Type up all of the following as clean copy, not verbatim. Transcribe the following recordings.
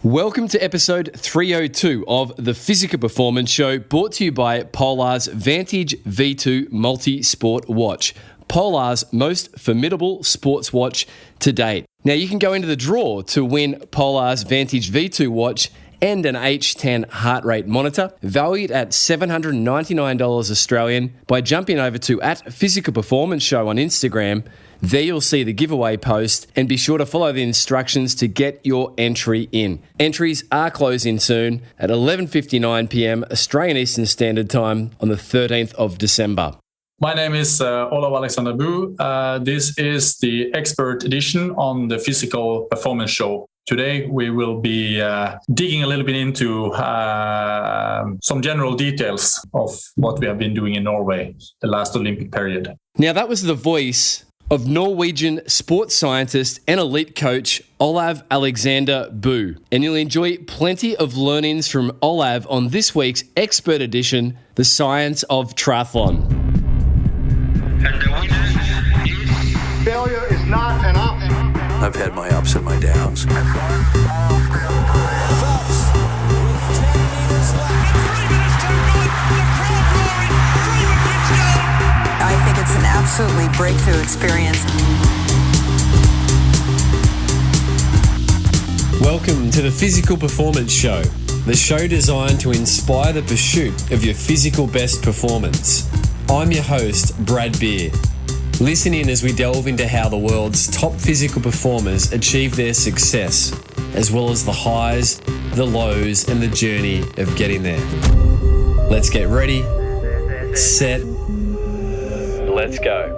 Welcome to episode 302 of the Physical Performance Show, brought to you by Polar's Vantage V2 Multi-Sport Watch, Polar's most formidable sports watch to date. Now you can go into the draw to win Polar's Vantage V2 watch and an H10 heart rate monitor, valued at $799 Australian, by jumping over to @Physical Performance Show on Instagram. There you'll see the giveaway post, and be sure to follow the instructions to get your entry in. Entries are closing soon at 11:59 p.m. Australian Eastern Standard Time on the 13th of December. My name is Olav Aleksander Bu. This is the expert edition on the Physical Performance Show. Today we will be digging a little bit into some general details of what we have been doing in Norway the last Olympic period. Now that was the voice of Norwegian sports scientist and elite coach Olav Aleksander Bu. And you'll enjoy plenty of learnings from Olav on this week's expert edition, The Science of Triathlon. And the winner is... Failure is not an option. I've had my ups and my downs. I think it's an absolutely breakthrough experience. Welcome to the Physical Performance Show, the show designed to inspire the pursuit of your physical best performance. I'm your host, Brad Beer. Listen in as we delve into how the world's top physical performers achieve their success, as well as the highs, the lows, and the journey of getting there. Let's get ready, set, let's go.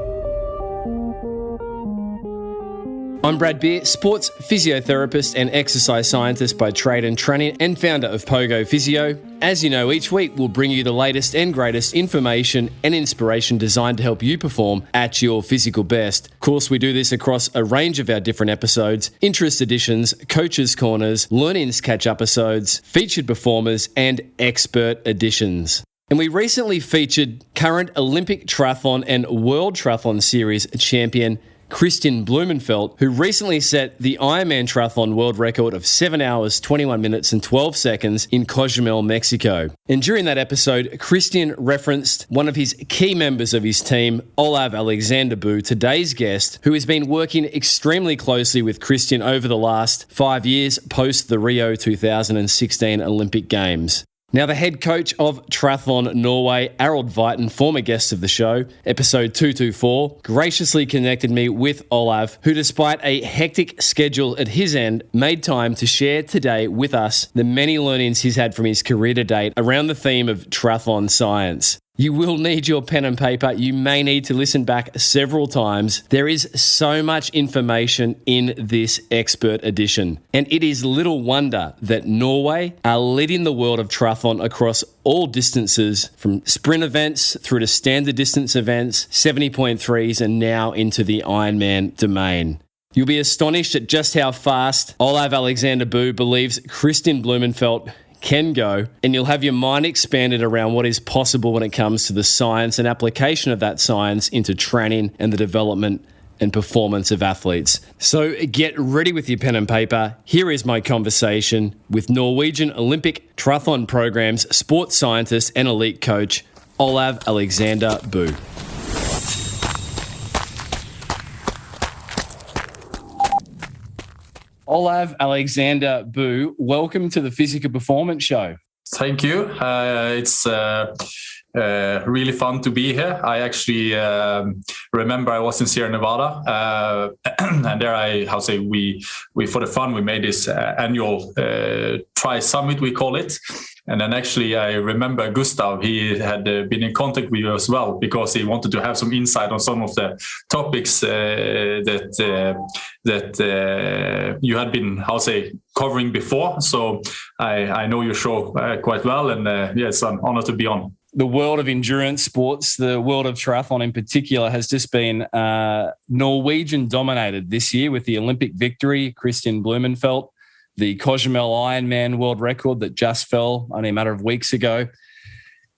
I'm Brad Beer, sports physiotherapist and exercise scientist by trade and training, and founder of Pogo Physio. As you know, each week we'll bring you the latest and greatest information and inspiration designed to help you perform at your physical best. Of course, we do this across a range of our different episodes: interest editions, coaches' corners, learnings catch-up episodes, featured performers, and expert editions. And we recently featured current Olympic triathlon and World Triathlon Series champion Kristian Blummenfelt, who recently set the Ironman triathlon world record of 7 hours, 21 minutes and 12 seconds in Cozumel, Mexico. And during that episode, Kristian referenced one of his key members of his team, Olav Aleksander Bu, today's guest, who has been working extremely closely with Kristian over the last 5 years post the Rio 2016 Olympic Games. Now, the head coach of Triathlon Norway, Arild Tveiten, former guest of the show, episode 224, graciously connected me with Olav, who, despite a hectic schedule at his end, made time to share today with us the many learnings he's had from his career to date around the theme of triathlon science. You will need your pen and paper. You may need to listen back several times. There is so much information in this expert edition. And it is little wonder that Norway are leading the world of triathlon across all distances, from sprint events through to standard distance events, 70.3s, and now into the Ironman domain. You'll be astonished at just how fast Olav Aleksander Bu believes Kristian Blummenfelt can go, and you'll have your mind expanded around what is possible when it comes to the science and application of that science into training and the development and performance of athletes. So get ready with your pen and paper. Here is my conversation with Norwegian Olympic triathlon programs sports scientist and elite coach Olav Aleksander Bu. Olav Aleksander Bu, welcome to the Physical Performance Show. Thank you. It's really fun to be here. I actually remember I was in Sierra Nevada, and there we for the fun, we made this annual Tri Summit, we call it. And then actually I remember Gustav, he had been in contact with you as well, because he wanted to have some insight on some of the topics that you had been, covering before. So I know your show quite well, and it's an honor to be on. The world of endurance sports, the world of triathlon in particular, has just been Norwegian dominated this year with the Olympic victory, Kristian Blummenfelt, the Cozumel Ironman world record that just fell only a matter of weeks ago.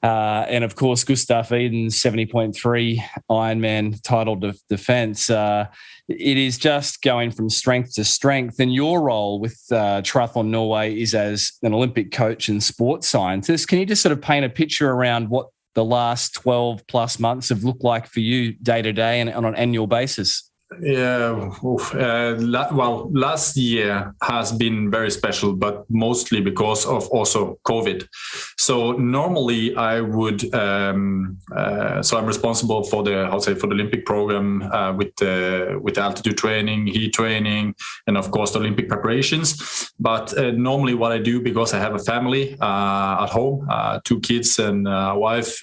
And of course, Gustav Eden's 70.3 Ironman title defense. It is just going from strength to strength. And your role with Triathlon Norway is as an Olympic coach and sports scientist. Can you just sort of paint a picture around what the last 12 plus months have looked like for you day to day and on an annual basis? Yeah, last year has been very special, but mostly because of also COVID. So normally I would, so I'm responsible for the Olympic program with the altitude training, heat training, and of course the Olympic preparations. But normally what I do, because I have a family at home, 2 kids and a wife,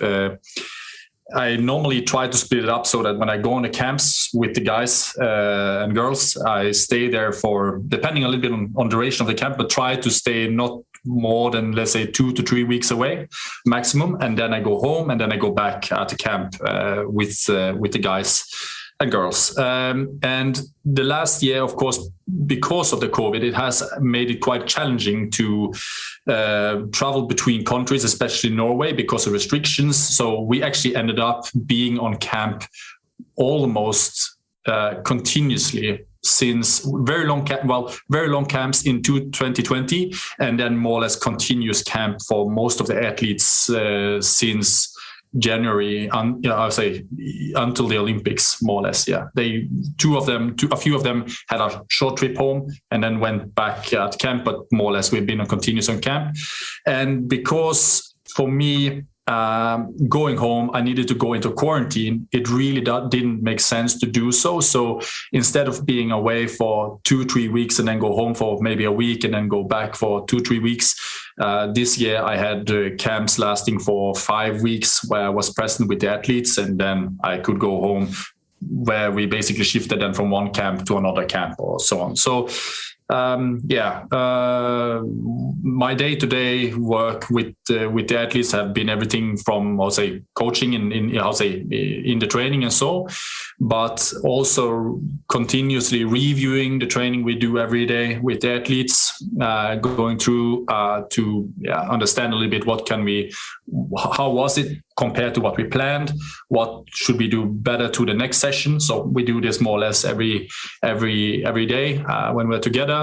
I normally try to split it up so that when I go on the camps with the guys and girls, I stay there for, depending a little bit on duration of the camp, but try to stay not more than, let's say, 2 to 3 weeks away maximum. And then I go home and then I go back at the camp with the guys and girls. And the last year, of course, because of the COVID, it has made it quite challenging to travel between countries, especially Norway, because of restrictions. So we actually ended up being on camp almost continuously since very long camps in 2020, and then more or less continuous camp for most of the athletes since January, I would say until the Olympics, more or less. Yeah, a few of them had a short trip home and then went back at camp, but more or less we've been continuous on camp. And because for me, going home, I needed to go into quarantine. It really didn't make sense to do so. So instead of being away for 2-3 weeks and then go home for maybe a week and then go back for 2-3 weeks, this year I had camps lasting for 5 weeks where I was present with the athletes, and then I could go home, where we basically shifted them from one camp to another camp or so on. So my day-to-day work with the athletes have been everything from, I'll say, coaching in the training and so, but also continuously reviewing the training we do every day with the athletes, going through to understand a little bit how was it compared to what we planned, what should we do better to the next session. So we do this more or less every day when we're together,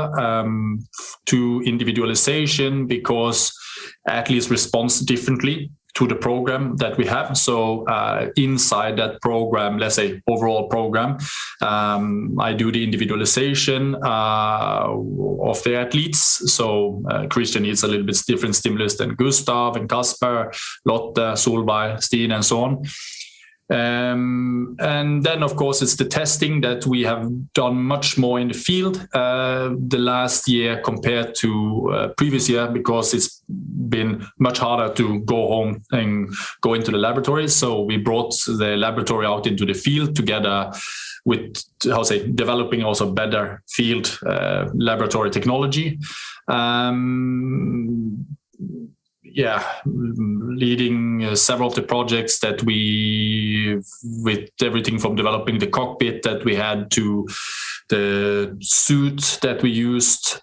to individualization, because athletes respond differently to the program that we have. So inside that program, let's say overall program, I do the individualization of the athletes. So Kristian needs a little bit different stimulus than Gustav and Kasper, Lotte, Solveig, Stine, and so on. And then, of course, it's the testing that we have done much more in the field the last year compared to previous year, because it's been much harder to go home and go into the laboratory. So we brought the laboratory out into the field together with, developing also better field laboratory technology. Leading several of the projects that with everything from developing the cockpit that we had to the suit that we used,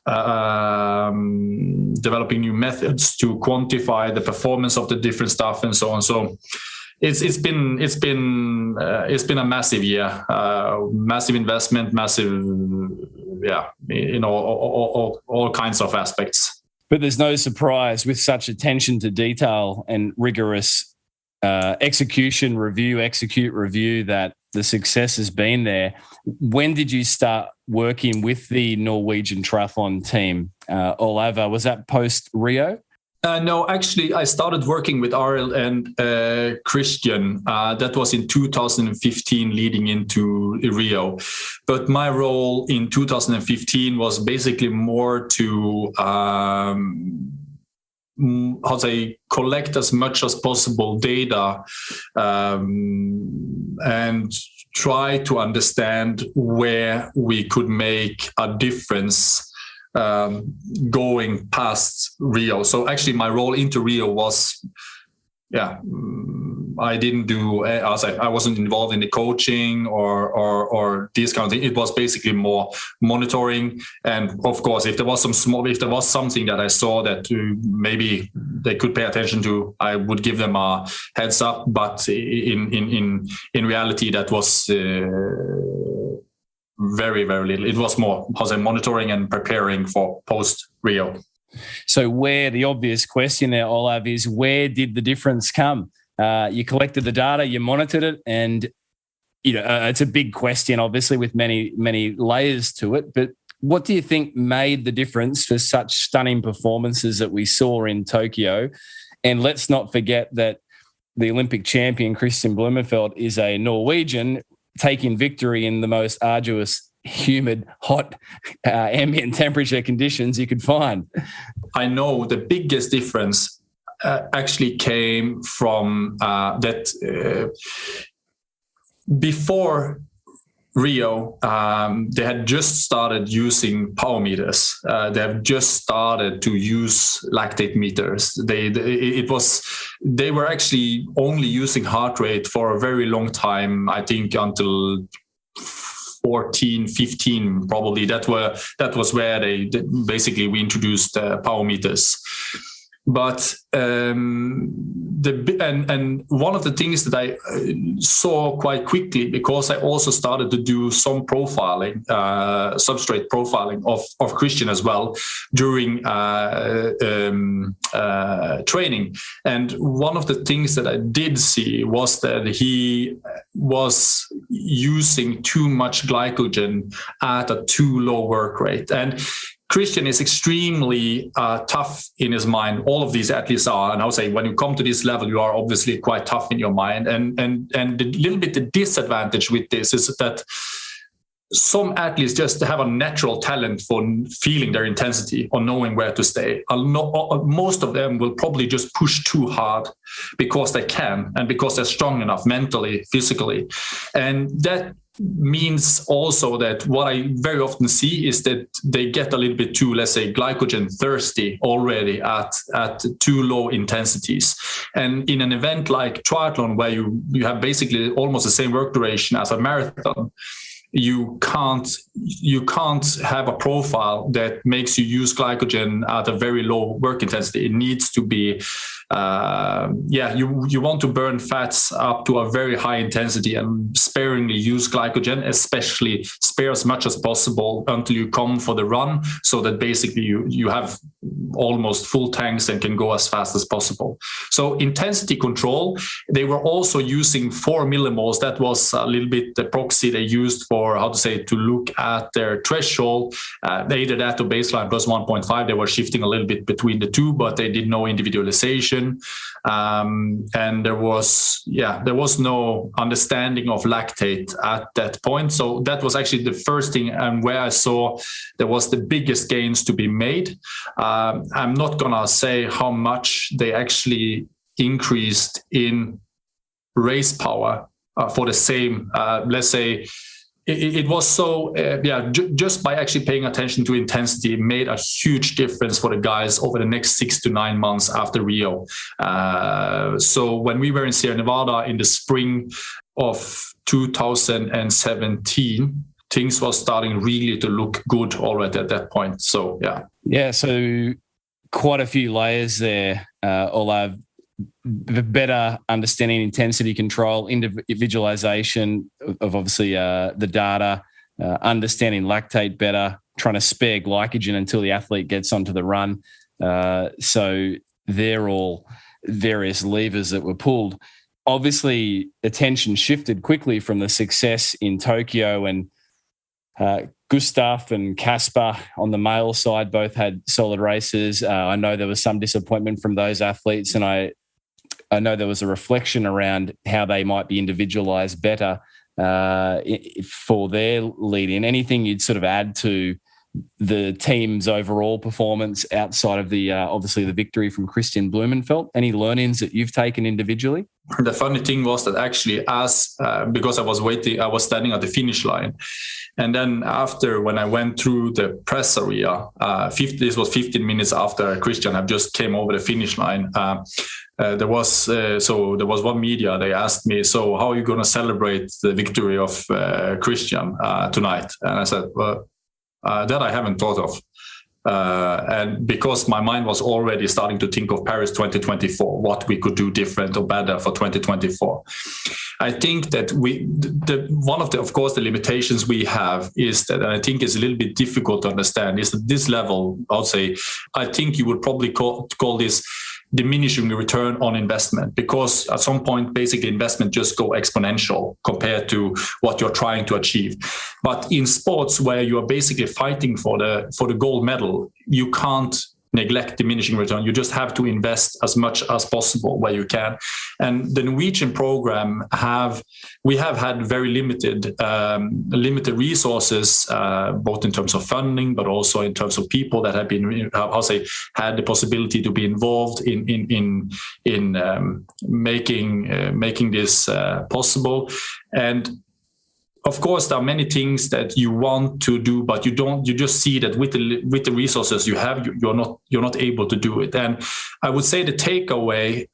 developing new methods to quantify the performance of the different stuff and so on. So it's been a massive year, massive investment, all kinds of aspects. But there's no surprise with such attention to detail and rigorous execute review that the success has been there. When did you start working with the Norwegian triathlon team, Olav? Was that post Rio? No, actually, I started working with Ariel and Kristian. That was in 2015, leading into Rio. But my role in 2015 was basically more to, collect as much as possible data and try to understand where we could make a difference going past Rio. So actually my role into Rio was, I didn't do, I wasn't involved in the coaching or this kind of thing. It was basically more monitoring. And of course, if there was something that I saw that maybe they could pay attention to, I would give them a heads up. But in reality, that was very, very little. It was more monitoring and preparing for post Rio. So where the obvious question there, Olav, is where did the difference come? You collected the data, you monitored it, and it's a big question, obviously, with many, many layers to it. But what do you think made the difference for such stunning performances that we saw in Tokyo? And let's not forget that the Olympic champion, Kristian Blummenfelt, is a Norwegian, taking victory in the most arduous, humid, hot, ambient temperature conditions you could find. I know the biggest difference actually came from that before Rio, they had just started using power meters. They have just started to use lactate meters. They were actually only using heart rate for a very long time. I think until 14, 15, probably. That was where we introduced power meters. But and one of the things that I saw quite quickly, because I also started to do some profiling, substrate profiling of Kristian as well during training. And one of the things that I did see was that he was using too much glycogen at a too low work rate. And Kristian is extremely tough in his mind. All of these athletes are, and I would say when you come to this level, you are obviously quite tough in your mind. And the little bit the disadvantage with this is that some athletes just have a natural talent for feeling their intensity or knowing where to stay. Most of them will probably just push too hard because they can and because they're strong enough mentally, physically. And that means also that what I very often see is that they get a little bit too, let's say, glycogen thirsty already at too low intensities. And in an event like triathlon, where you have basically almost the same work duration as a marathon, you can't have a profile that makes you use glycogen at a very low work intensity. It needs to be, you want to burn fats up to a very high intensity and sparingly use glycogen, especially spare as much as possible until you come for the run, so that basically you have almost full tanks and can go as fast as possible. So intensity control, they were also using 4 millimoles. That was a little bit the proxy they used for, to look at their threshold. They did that to baseline plus 1.5. They were shifting a little bit between the two, but they did no individualization. And there was no understanding of lactate at that point. So that was actually the first thing, and where I saw there was the biggest gains to be made. I'm not gonna say how much they actually increased in race power for the same, let's say. It was so, just by actually paying attention to intensity, it made a huge difference for the guys over the next 6 to 9 months after Rio. So when we were in Sierra Nevada in the spring of 2017, things were starting really to look good already at that point. So, yeah. Yeah, so quite a few layers there, Olav. Better understanding intensity control, individualization of obviously the data, understanding lactate better, trying to spare glycogen until the athlete gets onto the run. So they're all various levers that were pulled. Obviously, attention shifted quickly from the success in Tokyo, and Gustav and Kasper on the male side both had solid races. I know there was some disappointment from those athletes, and I know there was a reflection around how they might be individualized better for their lead-in. Anything you'd sort of add to the team's overall performance outside of the obviously the victory from Kristian Blummenfelt? Any learnings that you've taken individually? The funny thing was that actually, because I was standing at the finish line, and then after, when I went through the press area, this was 15 minutes after Kristian had just came over the finish line. There was one media. They asked me, "So how are you going to celebrate the victory of Kristian tonight?" And I said, "Well, that I haven't thought of." And because my mind was already starting to think of Paris 2024, what we could do different or better for 2024. I think that one of the, of course, the limitations we have is that, and I think is a little bit difficult to understand, is that this level, I'll say, I think you would probably call this diminishing the return on investment, because at some point, basically investment just go exponential compared to what you're trying to achieve. But in sports where you are basically fighting for the gold medal, you can't neglect diminishing return. You just have to invest as much as possible where you can. And the Norwegian program we have had very limited resources, both in terms of funding, but also in terms of people that have been, had the possibility to be involved in making this possible. And of course, there are many things that you want to do, but you just see that with the resources you have, you're not able to do it. And I would say the takeaway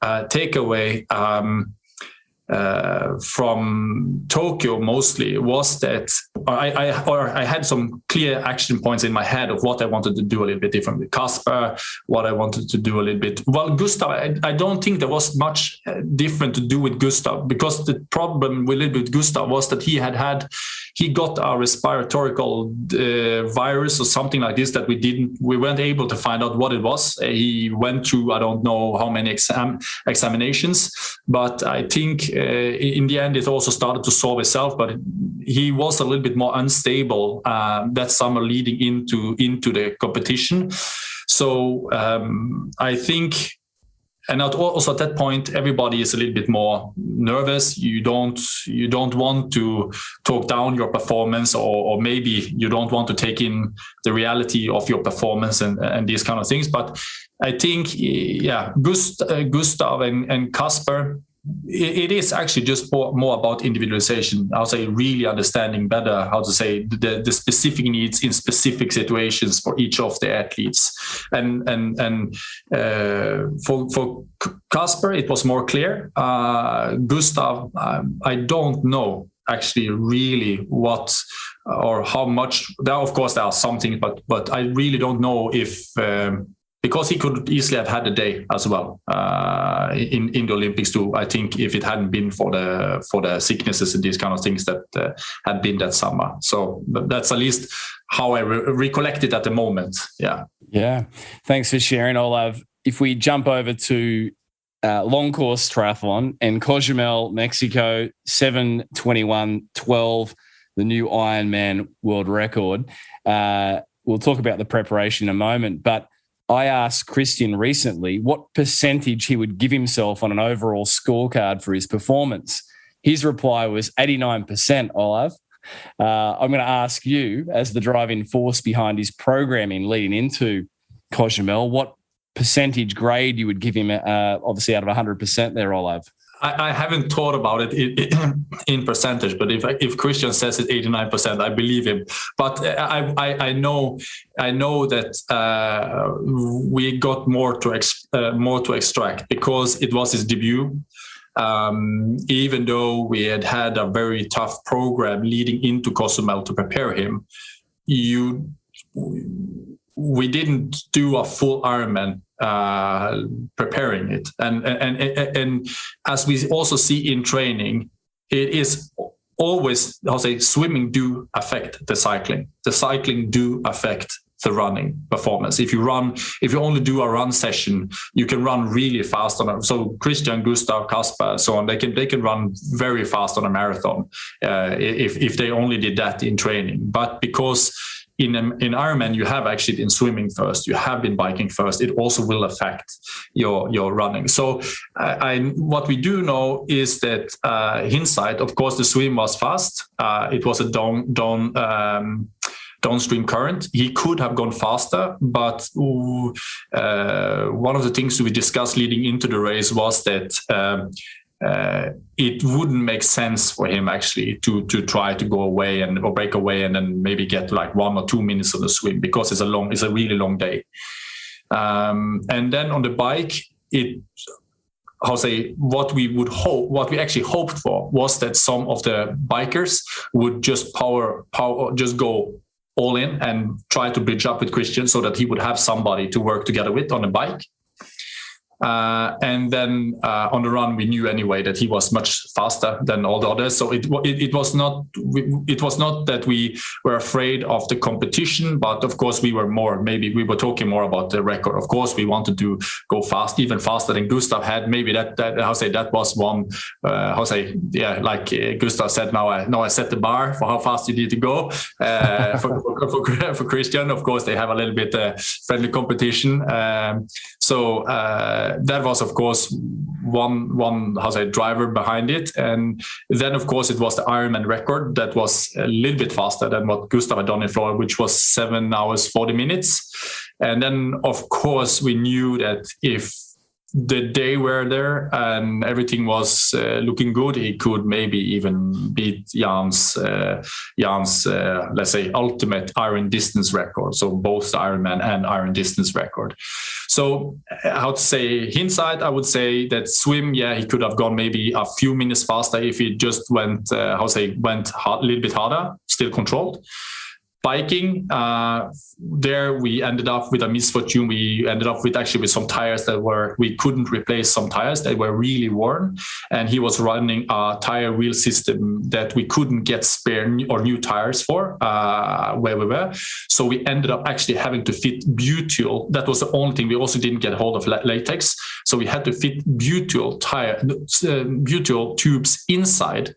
from Tokyo mostly was that I had some clear action points in my head of what I wanted to do a little bit different with Kasper, what I wanted to do a little bit. Well, Gustav, I don't think there was much different to do with Gustav, because the problem with Gustav was that he got a respiratory virus or something like this that we weren't able to find out what it was. He went through, I don't know how many examinations, but I think in the end it also started to solve itself, but he was a little bit more unstable that summer leading into the competition. So I think, and also at that point, everybody is a little bit more nervous. You don't want to talk down your performance, or maybe you don't want to take in the reality of your performance and these kind of things. But I think, Gustav and Kasper, it is actually just more about individualization. I would say really understanding better how to say the specific needs in specific situations for each of the athletes. And for Kasper, it was more clear. Gustav, I don't know actually really what or how much. There, of course, there are some things, but I really don't know if. Because he could easily have had a day as well in the Olympics too. I think if it hadn't been for the sicknesses and these kind of things that had been that summer. So that's at least how I recollect it at the moment. Yeah. Yeah. Thanks for sharing, Olav. If we jump over to long course triathlon and Cozumel, Mexico, 7:21:12, the new Ironman world record. We'll talk about the preparation in a moment, but I asked Kristian recently what percentage he would give himself on an overall scorecard for his performance. His reply was 89%, Olav. I'm going to ask you, as the driving force behind his programming leading into Cozumel, what percentage grade you would give him, obviously out of 100% there, Olav. I haven't thought about it in percentage, but if Kristian says it's 89%, I believe him. But I know that we got more to extract because it was his debut. Even though we had a very tough program leading into Cozumel to prepare him, we didn't do a full Ironman preparing it, and as we also see in training, it is always, swimming do affect the cycling do affect the running performance. If you only do a run session, you can run really fast on it. So Kristian, Gustav, Kasper, so on, they can run very fast on a marathon if they only did that in training. But because in Ironman, you have actually been swimming first, you have been biking first, it also will affect your running. So what we do know is that hindsight, of course, the swim was fast. It was a downstream current. He could have gone faster, but one of the things we discussed leading into the race was that it wouldn't make sense for him actually to try to go away or break away and then maybe get like 1 or 2 minutes on the swim, because it's a really long day. And then on the bike, what we actually hoped for was that some of the bikers would just go all in and try to bridge up with Kristian so that he would have somebody to work together with on a bike. And then on the run, we knew anyway that he was much faster than all the others. So it was not that we were afraid of the competition, but of course we were talking more about the record. Of course, we wanted to go fast, even faster than Gustav had. Maybe that was one. Like Gustav said, now I set the bar for how fast you need to go. For Kristian, of course, they have a little bit friendly competition. That was, of course, one driver behind it. And then, of course, it was the Ironman record that was a little bit faster than what Gustav had done in Florida, which was 7 hours, 40 minutes. And then, of course, we knew that if the day were there and everything was looking good, he could maybe even beat Jan's let's say, ultimate iron distance record. So both the Ironman and iron distance record. So hindsight, I would say that swim, he could have gone maybe a few minutes faster if he just went a little bit harder, still controlled. Biking, there we ended up with a misfortune. We ended up with some tires we couldn't replace some tires that were really worn. And he was running a tire wheel system that we couldn't get spare or new tires for where we were. So we ended up actually having to fit butyl. That was the only thing. We also didn't get hold of latex. So we had to fit butyl tubes inside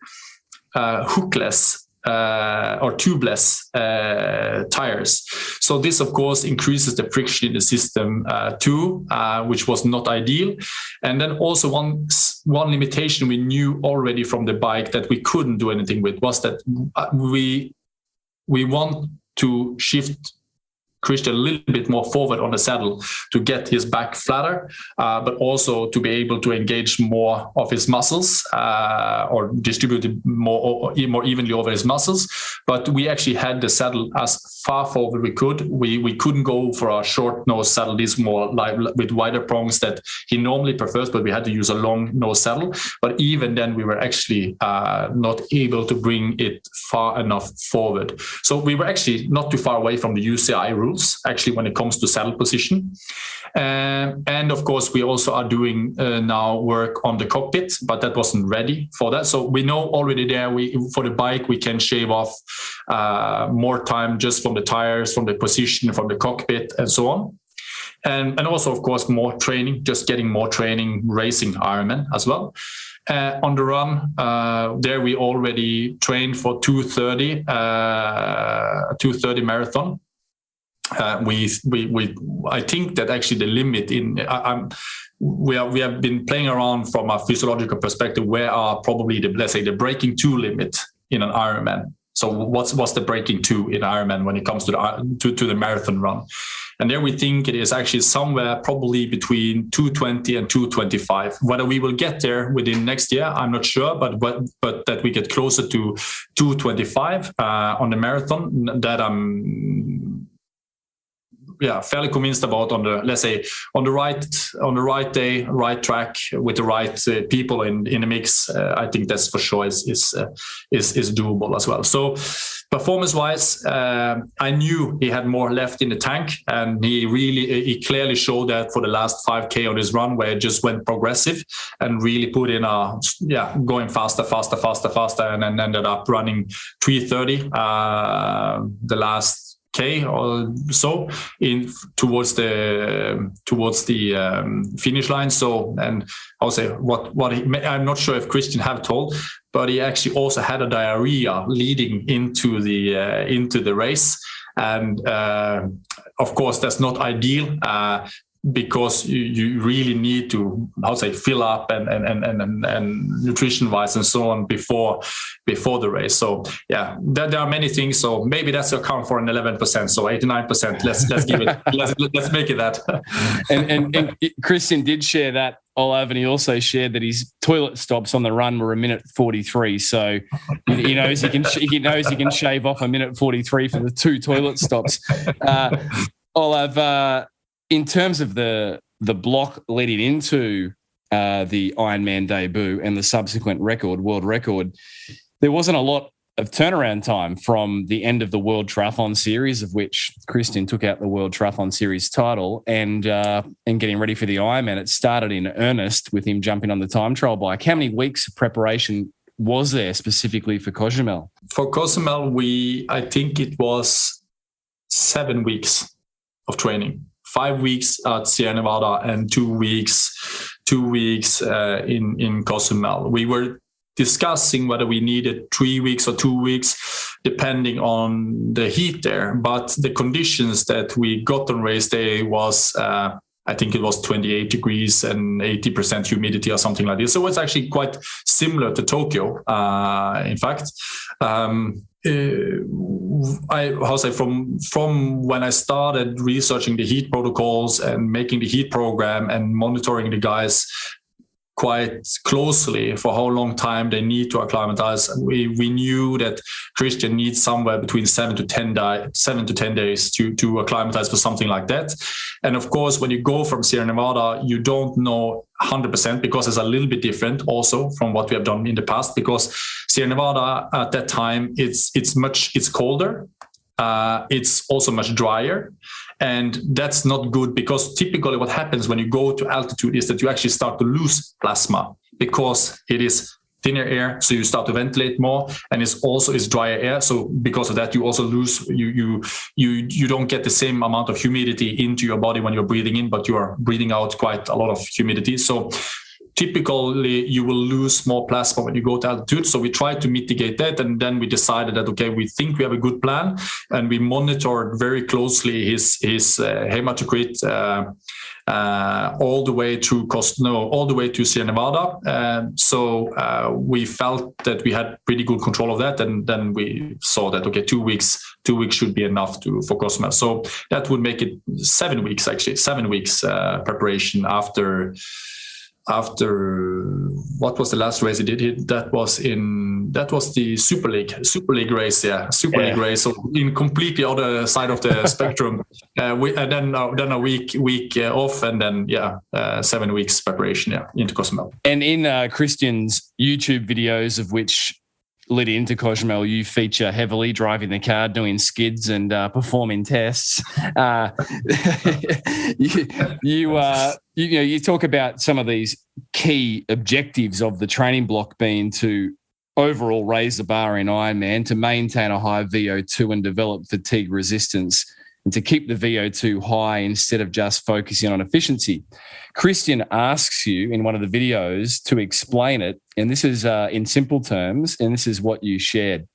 hookless or tubeless tires. So this, of course, increases the friction in the system too, which was not ideal. And then also one limitation we knew already from the bike that we couldn't do anything with was that we want to shift Kristian a little bit more forward on the saddle to get his back flatter, but also to be able to engage more of his muscles or distribute it more evenly over his muscles. But we actually had the saddle as far forward we could. We couldn't go for a short nose saddle. This more like with wider prongs that he normally prefers, but we had to use a long nose saddle. But even then, we were actually not able to bring it far enough forward. So we were actually not too far away from the UCI rules, actually, when it comes to saddle position. And of course, we also are doing now work on the cockpit, but that wasn't ready for that. So we know already there, for the bike, we can shave off more time just from the tires, from the position, from the cockpit, and so on. And also, of course, more training, just getting more training, racing Ironman as well. On the run, there we already trained for 2:30 marathon. I think that actually the limit we have been playing around from a physiological perspective. Where are probably the breaking 2 limit in an Ironman? So what's the breaking 2 in Ironman when it comes to the marathon run? And there we think it is actually somewhere probably between 2:20 and 2:25. Whether we will get there within next year, I'm not sure, but that we get closer to 2:25 on the marathon, that I'm fairly convinced about on the right day, right track with the right people in the mix. I think that's for sure is doable as well. So performance-wise, I knew he had more left in the tank, and he clearly showed that for the last 5K on his run, where it just went progressive and really put in going faster, and then ended up running 3:30 the last K or so towards the finish line. So, and I'll say I'm not sure if Kristian have told, but he actually also had a diarrhea leading into the race, and of course that's not ideal. Because you really need to fill up and nutrition wise and so on before the race. So there are many things. So maybe that's account for an 11%. So 89%. Let's give it. let's make it that. and Kristian did share that, Olav, and he also shared that his toilet stops on the run were 1:43. So he knows he can shave off 1:43 for the 2 toilet stops. Olav. In terms of the block leading into the Ironman debut and the subsequent world record, there wasn't a lot turnaround time from the end of the World Triathlon Series, of which Kristian took out the World Triathlon Series title, and getting ready for the Ironman. It started in earnest with him jumping on the time trial bike. How many weeks of preparation was there specifically for Cozumel? For Cozumel, I think it was 7 weeks of training. 5 weeks at Sierra Nevada and 2 weeks in Cozumel. We were discussing whether we needed 3 weeks or 2 weeks, depending on the heat there. But the conditions that we got on race day was, I think it was 28 degrees and 80% humidity or something like this. So it's actually quite similar to Tokyo, in fact. From when I started researching the heat protocols and making the heat program and monitoring the guys quite closely for how long time they need to acclimatize, we knew that Kristian needs somewhere between 7 to 10 days to acclimatize for something like that. And of course, when you go from Sierra Nevada, you don't know 100% because it's a little bit different also from what we have done in the past, because Sierra Nevada at that time, it's colder. It's also much drier. And that's not good, because typically what happens when you go to altitude is that you actually start to lose plasma because it is thinner air. So you start to ventilate more, and it's drier air. So because of that, you also lose, you don't get the same amount of humidity into your body when you're breathing in, but you are breathing out quite a lot of humidity. So typically you will lose more plasma when you go to altitude. So we tried to mitigate that. And then we decided that, okay, we think we have a good plan. And we monitored very closely his hematocrit all the way to Sierra Nevada. So we felt that we had pretty good control of that. And then we saw that, okay, 2 weeks should be enough for Cozumel. So that would make it 7 weeks, actually, 7 weeks preparation after what was the last race he did? That was the Super League race, League race. So in completely other side of the spectrum. And then a week off, and then 7 weeks preparation, into Cozumel. And in Kristian's YouTube videos, of which led into Cozumel, you feature heavily driving the car, doing skids, and performing tests. You talk about some of these key objectives of the training block being to overall raise the bar in Ironman, to maintain a high VO2 and develop fatigue resistance, and to keep the VO2 high instead of just focusing on efficiency. Kristian asks you in one of the videos to explain it, and this is in simple terms, and this is what you shared.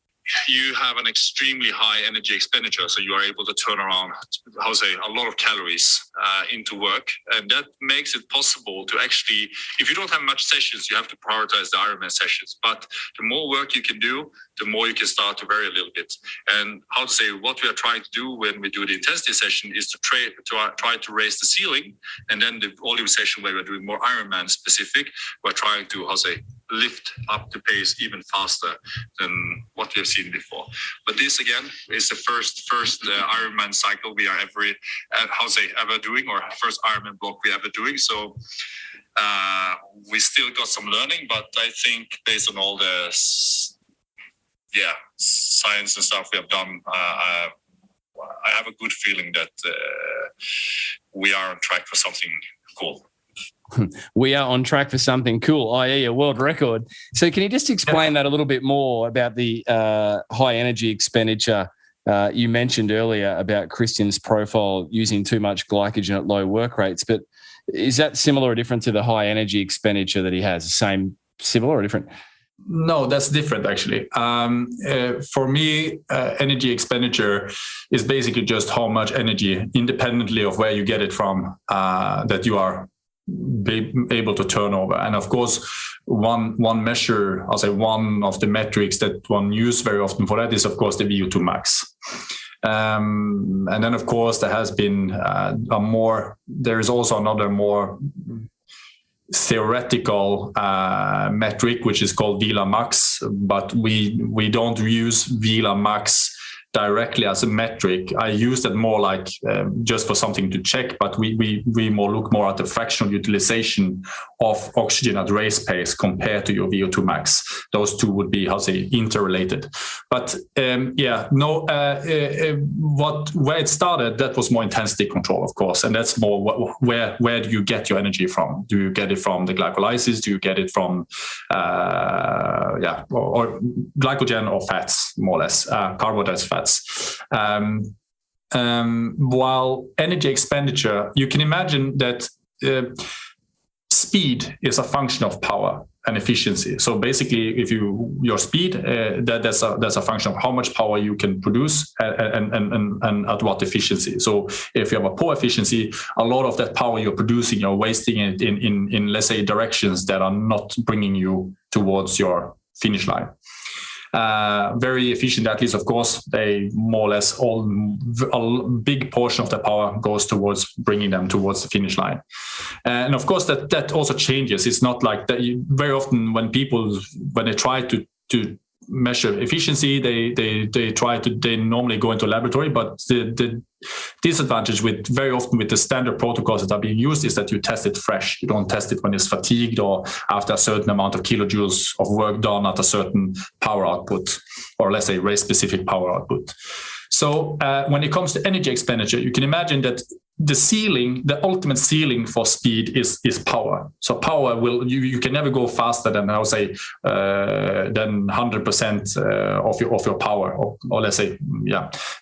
You have an extremely high energy expenditure, so you are able to turn around, a lot of calories into work, and that makes it possible to actually, if you don't have much sessions, you have to prioritize the Ironman sessions. But the more work you can do, the more you can start to vary a little bit. And what we are trying to do when we do the intensity session is to try to raise the ceiling, and then the volume session where we're doing more Ironman specific, we're trying to lift up the pace even faster than what we have seen before. But this again is the first Ironman cycle we are ever doing, or first Ironman block we ever doing. So we still got some learning, but I think based on all the science and stuff we have done, I have a good feeling that we are on track for something cool. We are on track for something cool, i.e. a world record. So can you just explain that a little bit more about the high energy expenditure you mentioned earlier about Kristian's profile using too much glycogen at low work rates? But is that similar or different to the high energy expenditure that he has? Similar or different? No, that's different actually. For me, energy expenditure is basically just how much energy, independently of where you get it from, that you are able to turn over. And of course, one measure, one of the metrics that one uses very often for that is, of course, the VO2 max. And then, of course, there has been there is also another more theoretical metric, which is called VLA max, but we don't use VLA max directly as a metric. I use that more like just for something to check, but we look more at the fractional utilization of oxygen at race pace compared to your VO2 max. Those two would be, interrelated. But where it started, that was more intensity control, of course, and that's more where do you get your energy from? Do you get it from the glycolysis? Do you get it from or glycogen or fats, more or less, carbohydrates, fats. While energy expenditure, you can imagine that speed is a function of power and efficiency. So basically, if your speed, that's a function of how much power you can produce and at what efficiency. So if you have a poor efficiency, a lot of that power you're producing, you're wasting it in let's say directions that are not bringing you towards your finish line. Very efficient athletes, of course, they more or less a big portion of the power goes towards bringing them towards the finish line. And of course, that also changes. It's not like that. Very often when they try to measure efficiency, they normally go into a laboratory, but the disadvantage very often with the standard protocols that are being used is that you test it fresh. You don't test it when it's fatigued or after a certain amount of kilojoules of work done at a certain power output, or let's say race specific power output. So when it comes to energy expenditure, you can imagine that the ultimate ceiling for speed is power. So power you can never go faster than 100% of your power, or let's say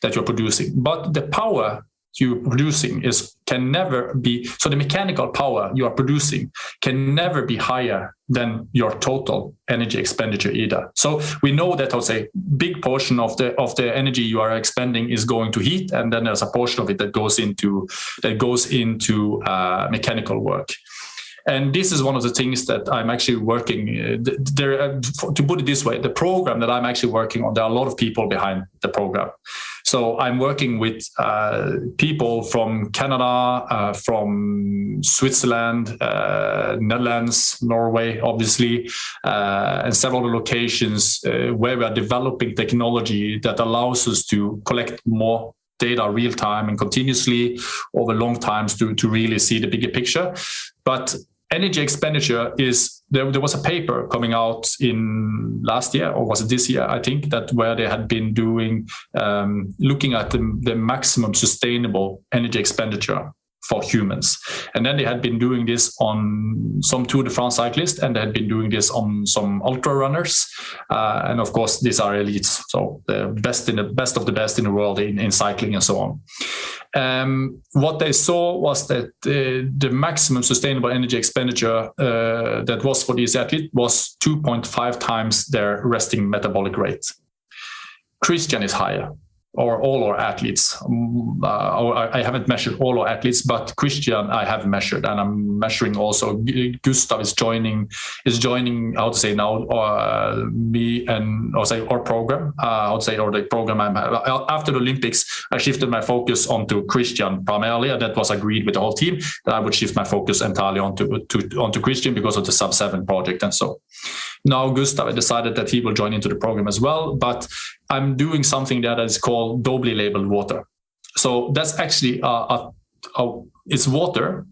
that you're producing. But the power you're producing can never be, so the mechanical power you are producing can never be higher than your total energy expenditure either. So we know that big portion of the energy you are expending is going to heat, and then there's a portion of it that goes into mechanical work. And this is one of the things that I'm actually working there. To put it this way, the program that I'm actually working on, there are a lot of people behind the program. So I'm working with people from Canada, from Switzerland, Netherlands, Norway, obviously, and several other locations where we are developing technology that allows us to collect more data real time and continuously over long times to really see the bigger picture. But energy expenditure there was a paper coming out in last year, or was it this year, I think, that where they had been doing looking at the maximum sustainable energy expenditure for humans. And then they had been doing this on some Tour de France cyclists, and they had been doing this on some ultra runners. And of course, these are elites, so the best of the best in the world in cycling and so on. What they saw was that the maximum sustainable energy expenditure that was for these athletes was 2.5 times their resting metabolic rate. Kristian is higher, or all our athletes. I haven't measured all our athletes, but Kristian I have measured, and I'm measuring also. Gustav is joining. How to say now? Me and our program. Or the program I'm after the Olympics. I shifted my focus onto Kristian primarily, and that was agreed with the whole team that I would shift my focus entirely onto Kristian because of the Sub-7 project, and so. Now Gustav decided that he will join into the program as well, but I'm doing something that is called doubly labeled water. So that's actually it's water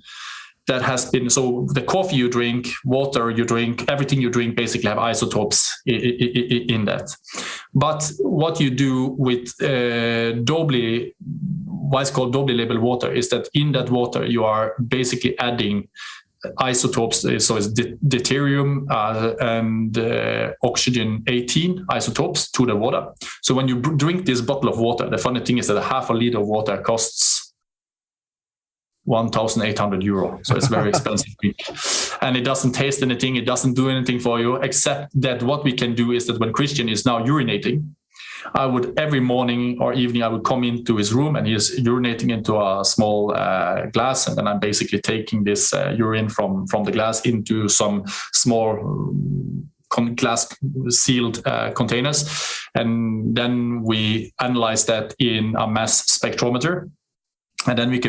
that has been, so the coffee you drink, water you drink, everything you drink basically have isotopes in that. But what you do with why it's called doubly labeled water is that in that water you are basically adding isotopes, so it's deuterium and oxygen 18 isotopes to the water. So when you drink this bottle of water, the funny thing is that a half a liter of water costs 1,800 euro. So it's very expensive. And it doesn't taste anything. It doesn't do anything for you, except that what we can do is that when Kristian is now urinating, I would every morning or evening, I would come into his room and he is urinating into a small glass. And then I'm basically taking this urine from the glass into some small glass sealed containers. And then we analyze that in a mass spectrometer. And then we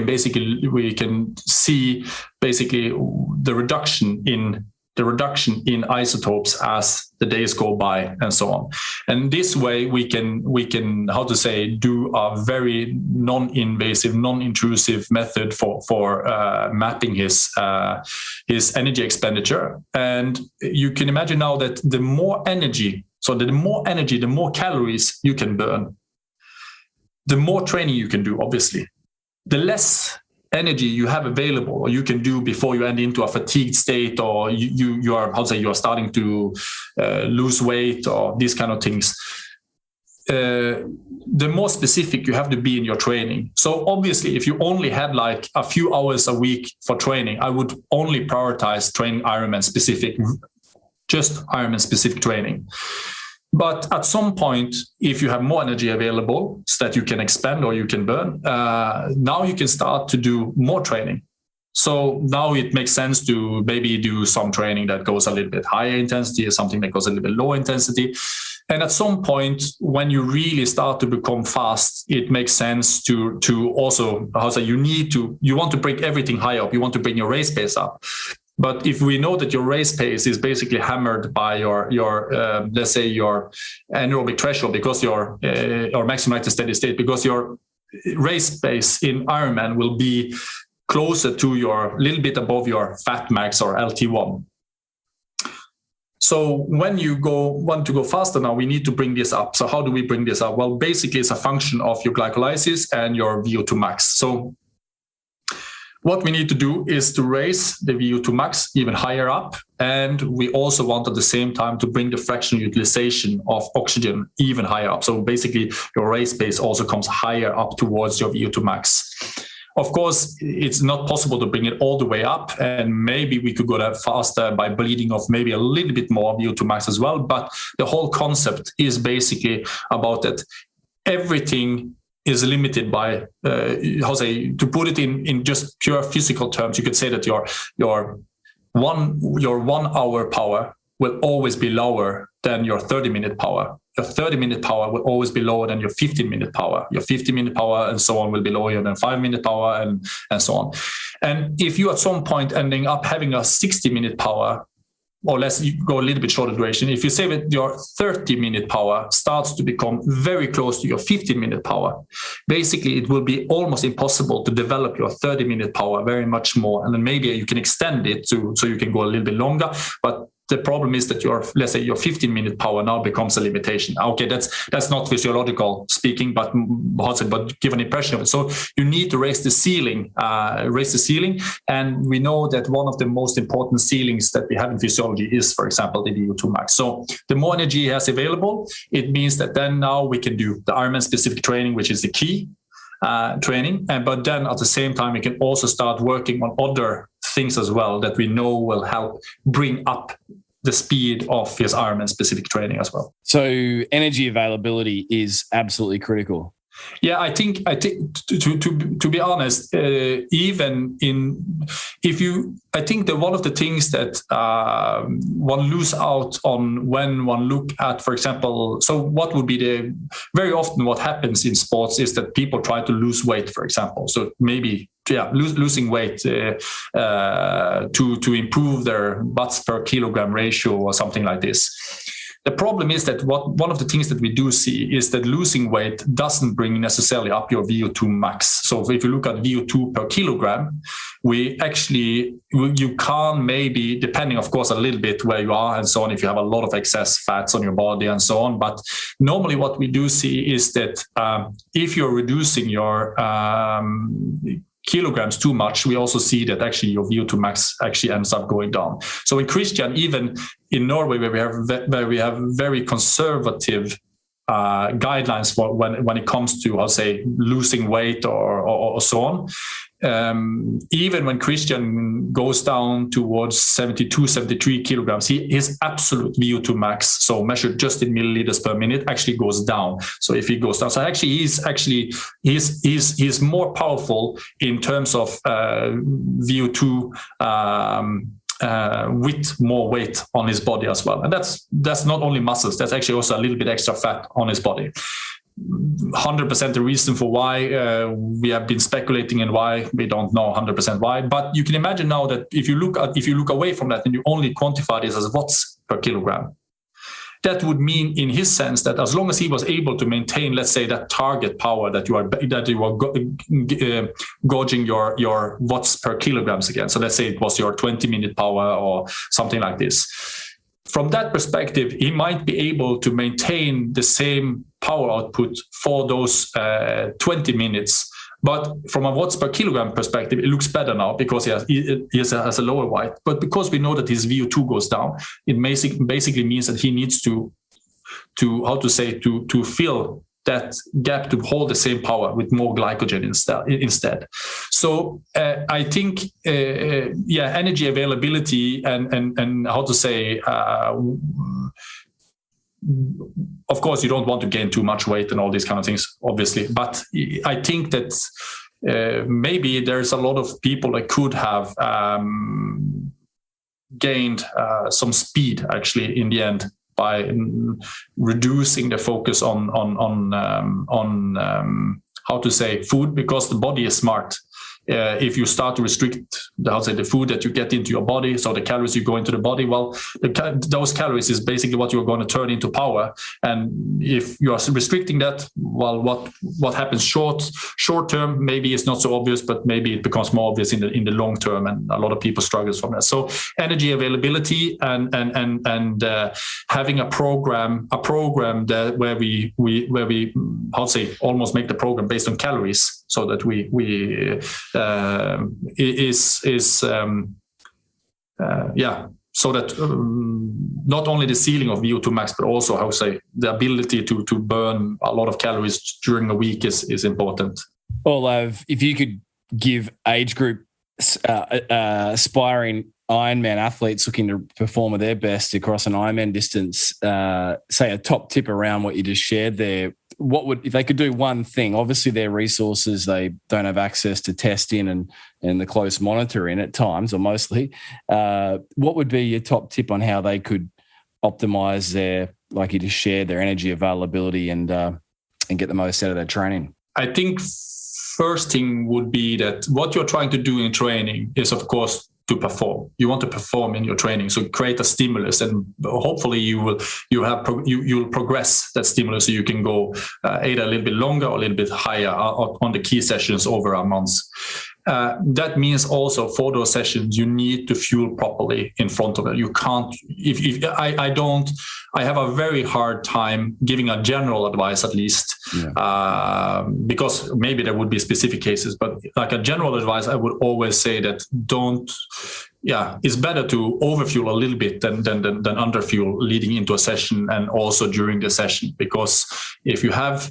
can see basically the reduction in the reduction in isotopes as the days go by and so on. And this way we can how to say, do a very non-invasive, non-intrusive method for mapping his energy expenditure. And you can imagine now that the more energy, the more calories you can burn, the more training you can do, obviously. The less energy you have available or you can do before you end into a fatigued state, or you are starting to lose weight or these kind of things, the more specific you have to be in your training. So obviously, if you only had like a few hours a week for training, I would only prioritize training Ironman specific, just Ironman specific training. But at some point, if you have more energy available so that you can expend or you can burn, now you can start to do more training. So now it makes sense to maybe do some training that goes a little bit higher intensity or something that goes a little bit lower intensity. And at some point, when you really start to become fast, it makes sense to also, you want to bring everything high up. You want to bring your race pace up. But if we know that your race pace is basically hammered by your let's say your anaerobic threshold, because your or maximum steady state, because your race pace in Ironman will be closer to your little bit above your fat max or LT1. So when you want to go faster now, we need to bring this up. So how do we bring this up? Well, basically it's a function of your glycolysis and your VO2 max. So what we need to do is to raise the VO2 max even higher up. And we also want at the same time to bring the fractional utilization of oxygen even higher up. So basically your race pace also comes higher up towards your VO2 max. Of course, it's not possible to bring it all the way up. And maybe we could go that faster by bleeding off maybe a little bit more VO2 max as well. But the whole concept is basically about that everything is limited by, to put it in just pure physical terms, you could say that your 1 hour power will always be lower than your 30-minute power. Your 30-minute power will always be lower than your 15-minute power. Your 15-minute power and so on will be lower than 5-minute power and so on. And if you at some point ending up having a 60-minute power, or let's go a little bit shorter duration, if you say that your 30-minute power starts to become very close to your 15-minute power, basically it will be almost impossible to develop your 30-minute power very much more. And then maybe you can extend it so you can go a little bit longer. But the problem is that your 15-minute power now becomes a limitation. Okay, that's not physiological speaking, but give an impression of it. So you need to raise the ceiling. And we know that one of the most important ceilings that we have in physiology is, for example, the VO2 max. So the more energy he has available, it means that then now we can do the Ironman specific training, which is the key training. But then at the same time, we can also start working on other things as well that we know will help bring up the speed of his Ironman specific training as well. So energy availability is absolutely critical. Yeah, I think to be honest, I think that one of the things that one lose out on when one look at, for example, so what would be very often what happens in sports is that people try to lose weight, for example. So maybe losing weight to improve their watts per kilogram ratio or something like this. The problem is that one of the things that we do see is that losing weight doesn't bring necessarily up your VO2 max. So if you look at VO2 per kilogram, you can maybe, depending of course a little bit where you are and so on, if you have a lot of excess fats on your body and so on. But normally what we do see is that if you're reducing your kilograms too much, we also see that actually your VO2 max actually ends up going down. So in Kristian, even in Norway, where we have very conservative guidelines for when it comes to, losing weight or so on. Even when Kristian goes down towards 72, 73 kilograms, his absolute VO2 max, so measured just in milliliters per minute, actually goes down. So if he goes down, so actually he's more powerful in terms of VO2 with more weight on his body as well. And that's not only muscles, that's actually also a little bit extra fat on his body. 100% the reason for why. We have been speculating and why we don't know 100% why. But you can imagine now that if you look away from that and you only quantify this as watts per kilogram, that would mean, in his sense, that as long as he was able to maintain, let's say, that target power that you are gauging your watts per kilograms again. So let's say it was your 20-minute power or something like this. From that perspective, he might be able to maintain the same power output for those 20 minutes. But from a watts per kilogram perspective, it looks better now because he has a lower weight. But because we know that his VO2 goes down, it basically means that he needs to fill that gap to hold the same power with more glycogen instead. So I think, energy availability and of course, you don't want to gain too much weight and all these kind of things, obviously. But I think that maybe there's a lot of people that could have gained some speed, actually, in the end, by reducing the focus on food, because the body is smart. If you start to restrict the food that you get into your body, so the calories you go into the body, well, those calories is basically what you're going to turn into power. And if you are restricting that, well, what happens short term, maybe it's not so obvious, but maybe it becomes more obvious in the long term, and a lot of people struggle from that. So energy availability and having a program that where we almost make the program based on calories, so that so that not only the ceiling of VO2 max, but also the ability to burn a lot of calories during a week is important. Olav, if you could give age group aspiring Ironman athletes looking to perform at their best across an Ironman distance, say a top tip around what you just shared there, if they could do one thing? Obviously their resources, they don't have access to testing and the close monitoring at times, or mostly. What would be your top tip on how they could optimize their, like you just shared, their energy availability and get the most out of their training? I think first thing would be that what you're trying to do in training is, of course, to perform. You want to perform in your training, so create a stimulus, and hopefully you'll progress that stimulus, so you can go either a little bit longer or a little bit higher on the key sessions over a month. That means also for those sessions you need to fuel properly in front of it. You can't. I have a very hard time giving a general advice, at least, because maybe there would be specific cases. But like a general advice, I would always say that it's better to overfuel a little bit than underfuel leading into a session and also during the session, because if you have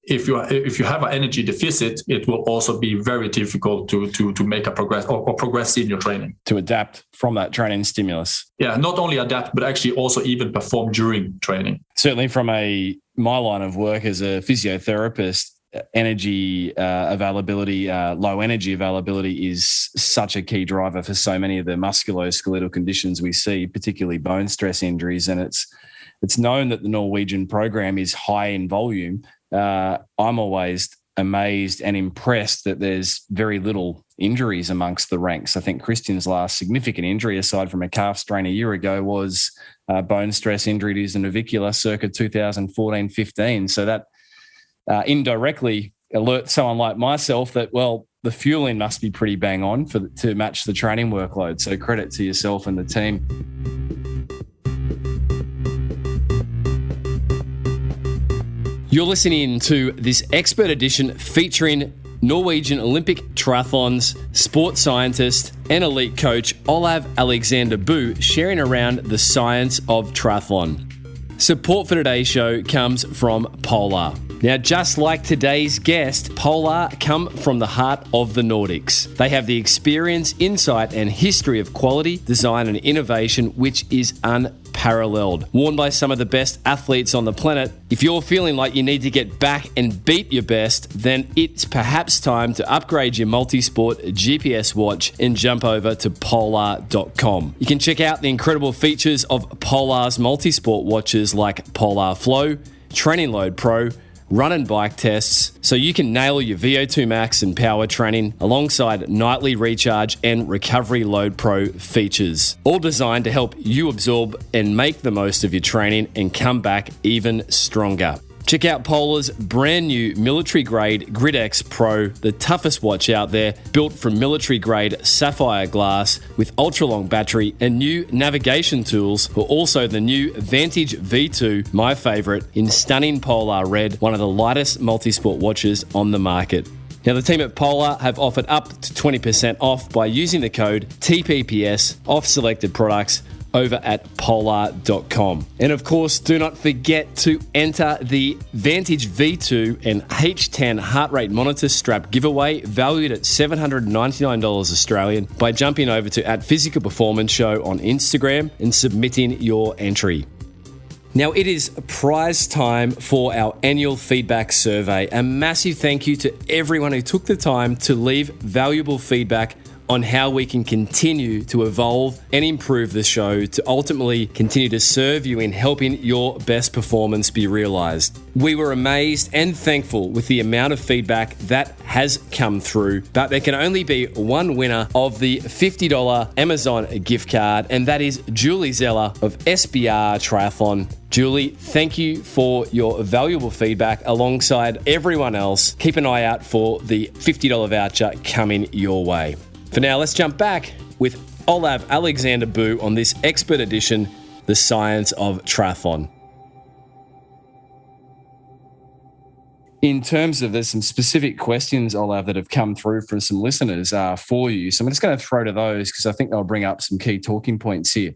an energy deficit, it will also be very difficult to make a progress or progress in your training. To adapt from that training stimulus. Yeah, not only adapt, but actually also even perform during training. Certainly from my line of work as a physiotherapist, energy availability, low energy availability is such a key driver for so many of the musculoskeletal conditions we see, particularly bone stress injuries. And it's known that the Norwegian program is high in volume. I'm always amazed and impressed that there's very little injuries amongst the ranks. I think Kristian's last significant injury, aside from a calf strain a year ago, was bone stress injury to his navicular circa 2014-15. So that indirectly alerts someone like myself that, well, the fueling must be pretty bang on to match the training workload. So credit to yourself and the team. You're listening to this expert edition featuring Norwegian Olympic triathlons, sports scientist and elite coach Olav Aleksander Bu sharing around the science of triathlon. Support for today's show comes from Polar. Now, just like today's guest, Polar come from the heart of the Nordics. They have the experience, insight and history of quality, design and innovation which is unparalleled. Worn by some of the best athletes on the planet, if you're feeling like you need to get back and beat your best, then it's perhaps time to upgrade your multi-sport GPS watch and jump over to polar.com. You can check out the incredible features of Polar's multi-sport watches like Polar Flow, Training Load Pro, run and bike tests, so you can nail your VO2 max and power training alongside nightly recharge and recovery load pro features, all designed to help you absorb and make the most of your training and come back even stronger. Check out Polar's brand new military-grade GridX Pro, the toughest watch out there, built from military-grade sapphire glass with ultra-long battery and new navigation tools, or also the new Vantage V2, my favourite, in stunning Polar red, one of the lightest multi-sport watches on the market. Now, the team at Polar have offered up to 20% off by using the code TPPS off selected products over at polar.com. And of course, do not forget to enter the Vantage V2 and H10 heart rate monitor strap giveaway valued at $799 Australian by jumping over to @Physical Performance Show on Instagram and submitting your entry. Now, it is prize time for our annual feedback survey. A massive thank you to everyone who took the time to leave valuable feedback on how we can continue to evolve and improve the show to ultimately continue to serve you in helping your best performance be realized. We were amazed and thankful with the amount of feedback that has come through, but there can only be one winner of the $50 Amazon gift card, and that is Julie Zeller of SBR Triathlon. Julie, thank you for your valuable feedback alongside everyone else. Keep an eye out for the $50 voucher coming your way. For now, let's jump back with Olav Aleksander Bu on this expert edition, The Science of Triathlon. In terms of, there's some specific questions, Olav, that have come through from some listeners for you. So I'm just going to throw to those because I think they'll bring up some key talking points here.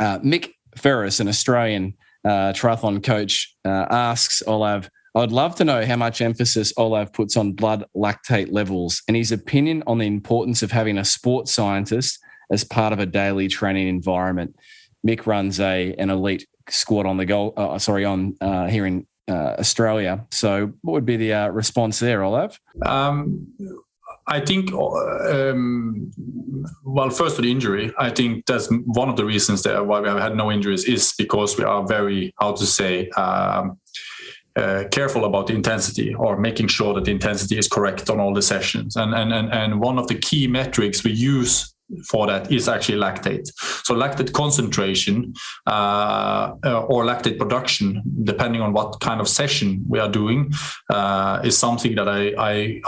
Mick Ferris, an Australian triathlon coach, asks Olav, I'd love to know how much emphasis Olav puts on blood lactate levels and his opinion on the importance of having a sports scientist as part of a daily training environment. Mick runs an elite squad on the here in Australia. So, what would be the response there, Olav? I think, first to the injury, I think that's one of the reasons why we have had no injuries is because we are very, careful about the intensity, or making sure that the intensity is correct on all the sessions. And one of the key metrics we use for that is actually lactate. So lactate concentration or lactate production, depending on what kind of session we are doing, is something that I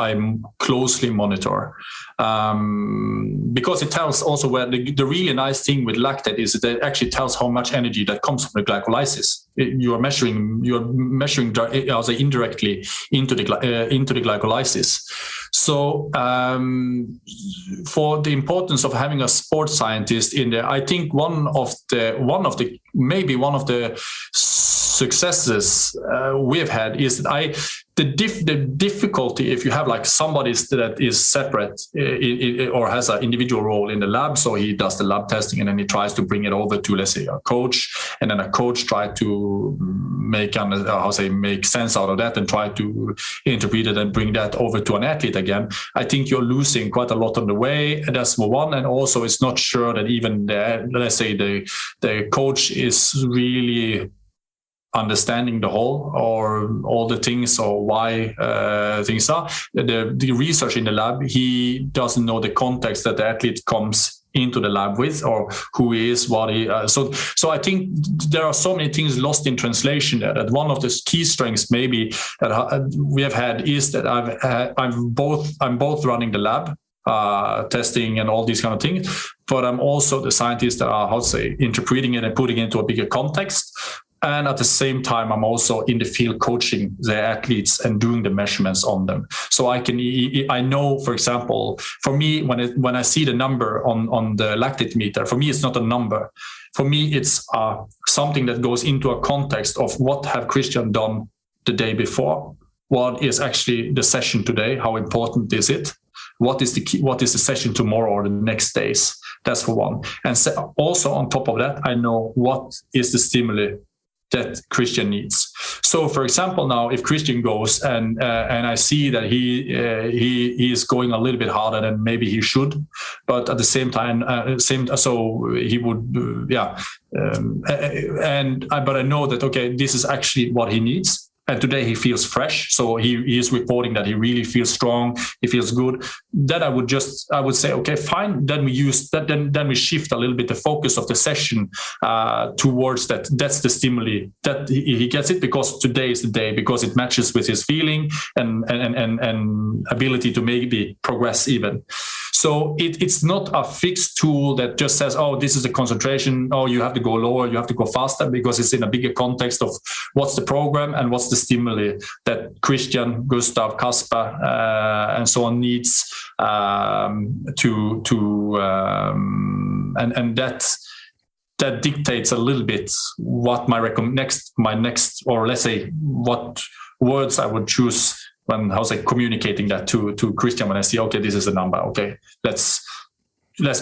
closely monitor. Because it tells also where the really nice thing with lactate is that it actually tells how much energy that comes from the glycolysis. You are measuring indirectly into the glycolysis. So for the importance of having a sports scientist in there, I think one of the successes we've had is that the difficulty if you have like somebody that is separate or has an individual role in the lab, so he does the lab testing and then he tries to bring it over to, let's say, a coach, and then a coach tries to make sense out of that and try to interpret it and bring that over to an athlete again. I think you're losing quite a lot on the way, and that's one. And also it's not sure that even the coach is really understanding the whole or all the things or why things are. The research in the lab, he doesn't know the context that the athlete comes into the lab with, or who he is, what he. So I think there are so many things lost in translation there. That one of the key strengths maybe that we have had is that I'm both running the lab. Testing and all these kind of things, but I'm also the scientist that are interpreting it and putting it into a bigger context. And at the same time, I'm also in the field coaching the athletes and doing the measurements on them. So I know, for example, for me, when I see the number on the lactate meter, for me, it's not a number. For me, it's something that goes into a context of what have Kristian done the day before? What is actually the session today? How important is it? What is the session tomorrow or the next days? That's for one. And so also on top of that, I know what is the stimuli that Kristian needs. So, for example, now if Kristian goes and I see that he is going a little bit harder than maybe he should, but at the same time, so he would, but I know that this is actually what he needs. and today he feels fresh. So he is reporting that he really feels strong. He feels good. Then I would say, okay, fine. Then we use that. Then we shift a little bit the focus of the session towards that. That's the stimuli that he gets it because today is the day, because it matches with his feeling and ability to maybe progress even. So it's not a fixed tool that just says, oh, this is the concentration. Oh, you have to go lower, you have to go faster, because it's in a bigger context of what's the program and what's the stimuli that Kristian, Gustav, Kasper, and so on needs and that dictates a little bit what my next, or let's say what words I would choose when communicating that to Kristian, when I see, okay, this is the number. Okay, let's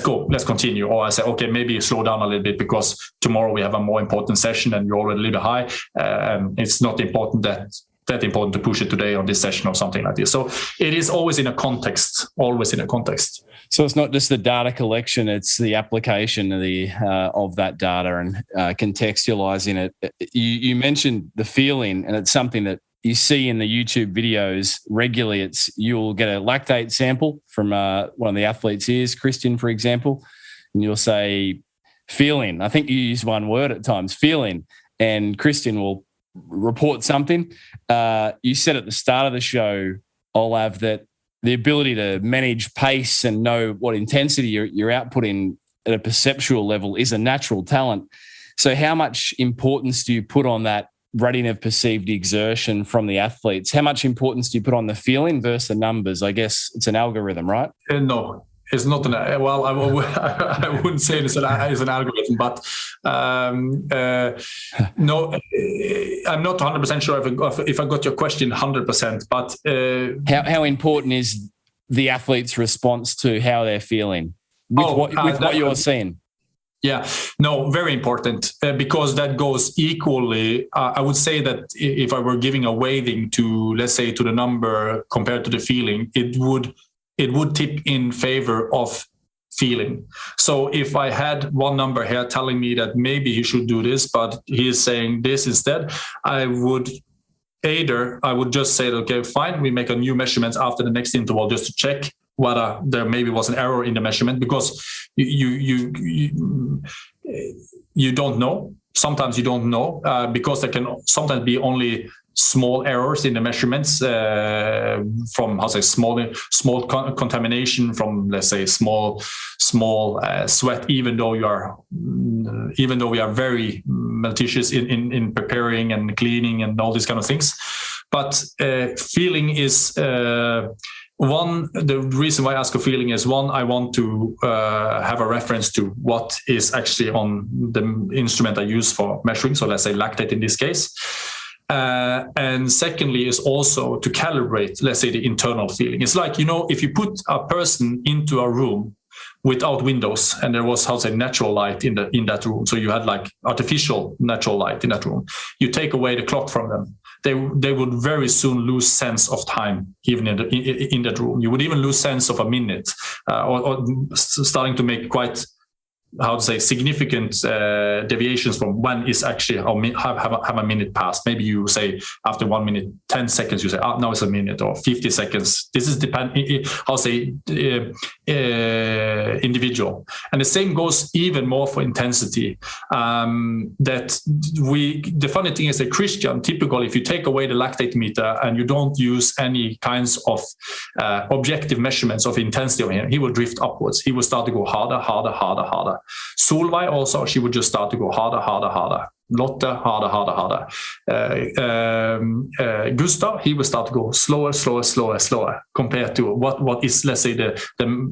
go, let's continue. Or I say, okay, maybe slow down a little bit because tomorrow we have a more important session and you're already a little bit high. And it's not important that important to push it today on this session or something like this. So it is always in a context, So it's not just the data collection, it's the application of that data and contextualizing it. You mentioned the feeling, and it's something that you see in the YouTube videos regularly. You'll get a lactate sample from one of the athletes' ears, Kristian, for example, and you'll say feeling. I think you use one word at times, feeling, and Kristian will report something. You said at the start of the show, Olav, that the ability to manage pace and know what intensity you're outputting at a perceptual level is a natural talent. So how much importance do you put on that rating of perceived exertion from the athletes? How much importance do you put on the feeling versus the numbers? I guess it's an algorithm, right? No, it's not I wouldn't say it's an algorithm, but no, I'm not 100% sure if I got your question 100%. But how important is the athlete's response to how they're feeling with what you're seeing? Yeah, no, very important because that goes equally. I would say that if I were giving a weighting to, let's say, to the number compared to the feeling, it would tip in favor of feeling. So if I had one number here telling me that maybe he should do this, but he is saying this instead, I would just say, okay, fine, we make a new measurement after the next interval just to check whether there maybe was an error in the measurement, because you don't know. Sometimes you don't know because there can sometimes be only small errors in the measurements from small contamination from, let's say, small sweat, even though we are very meticulous in preparing and cleaning and all these kind of things. But feeling is the reason why I ask for feeling is, one, I want to have a reference to what is actually on the instrument I use for measuring. So let's say lactate in this case. And secondly is also to calibrate, let's say, the internal feeling. It's like, if you put a person into a room without windows and there was, natural light in that room. So you had like artificial natural light in that room. You take away the clock from them. They would very soon lose sense of time, even in that room. You would even lose sense of a minute, or starting to make quite, significant deviations from when is actually have a minute passed. Maybe you say after 1 minute, 10 seconds, you say, now it's a minute, or 50 seconds. This is individual. And the same goes even more for intensity. The funny thing is that Kristian, typically, if you take away the lactate meter and you don't use any kinds of objective measurements of intensity of him, he will drift upwards. He will start to go harder. Solveig also, she would just start to go harder. Lotte, harder. Gustav, he will start to go slower compared to what is, let's say, the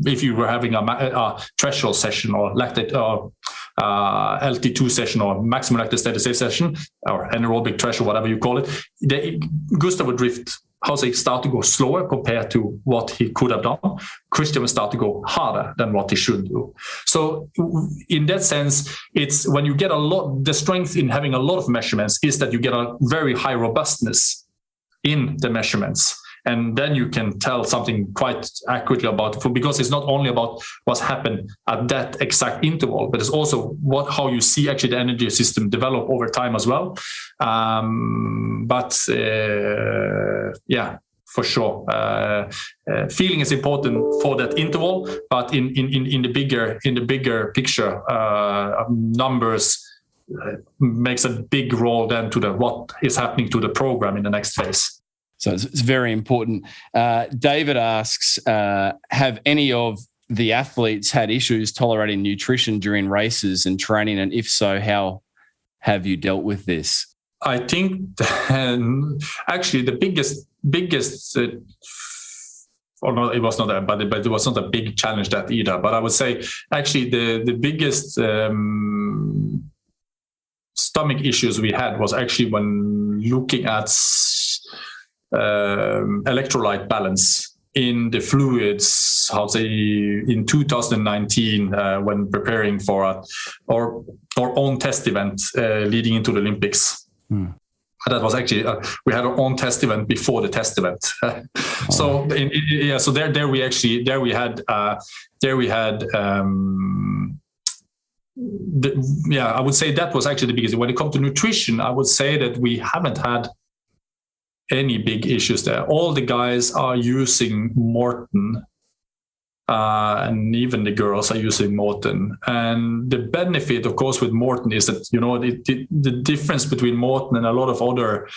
if you were having a threshold session or lactate or LT2 session or maximum lactate steady state session or anaerobic threshold, whatever you call it. Gustav would drift, start to go slower compared to what he could have done. Kristian will start to go harder than what he should do. So in that sense, it's when you get the strength in having a lot of measurements is that you get a very high robustness in the measurements. and then you can tell something quite accurately about it, because it's not only about what's happened at that exact interval, but it's also how you see actually the energy system develop over time as well. For sure, feeling is important for that interval, but in the bigger picture, numbers makes a big role then to what is happening to the program in the next phase. So it's very important. David asks, have any of the athletes had issues tolerating nutrition during races and training? And if so, how have you dealt with this? I think actually the biggest it was not a big challenge that either. But I would say actually the biggest stomach issues we had was actually when looking at electrolyte balance in the fluids, in 2019 when preparing for our own test event leading into the Olympics. That was actually we had our own test event before the test event. So there we had I would say that was actually the biggest. When it comes to nutrition, I would say that we haven't had any big issues there. All the guys are using Morten, and even the girls are using Morten. And the benefit, of course, with Morten is that, the difference between Morten and a lot of other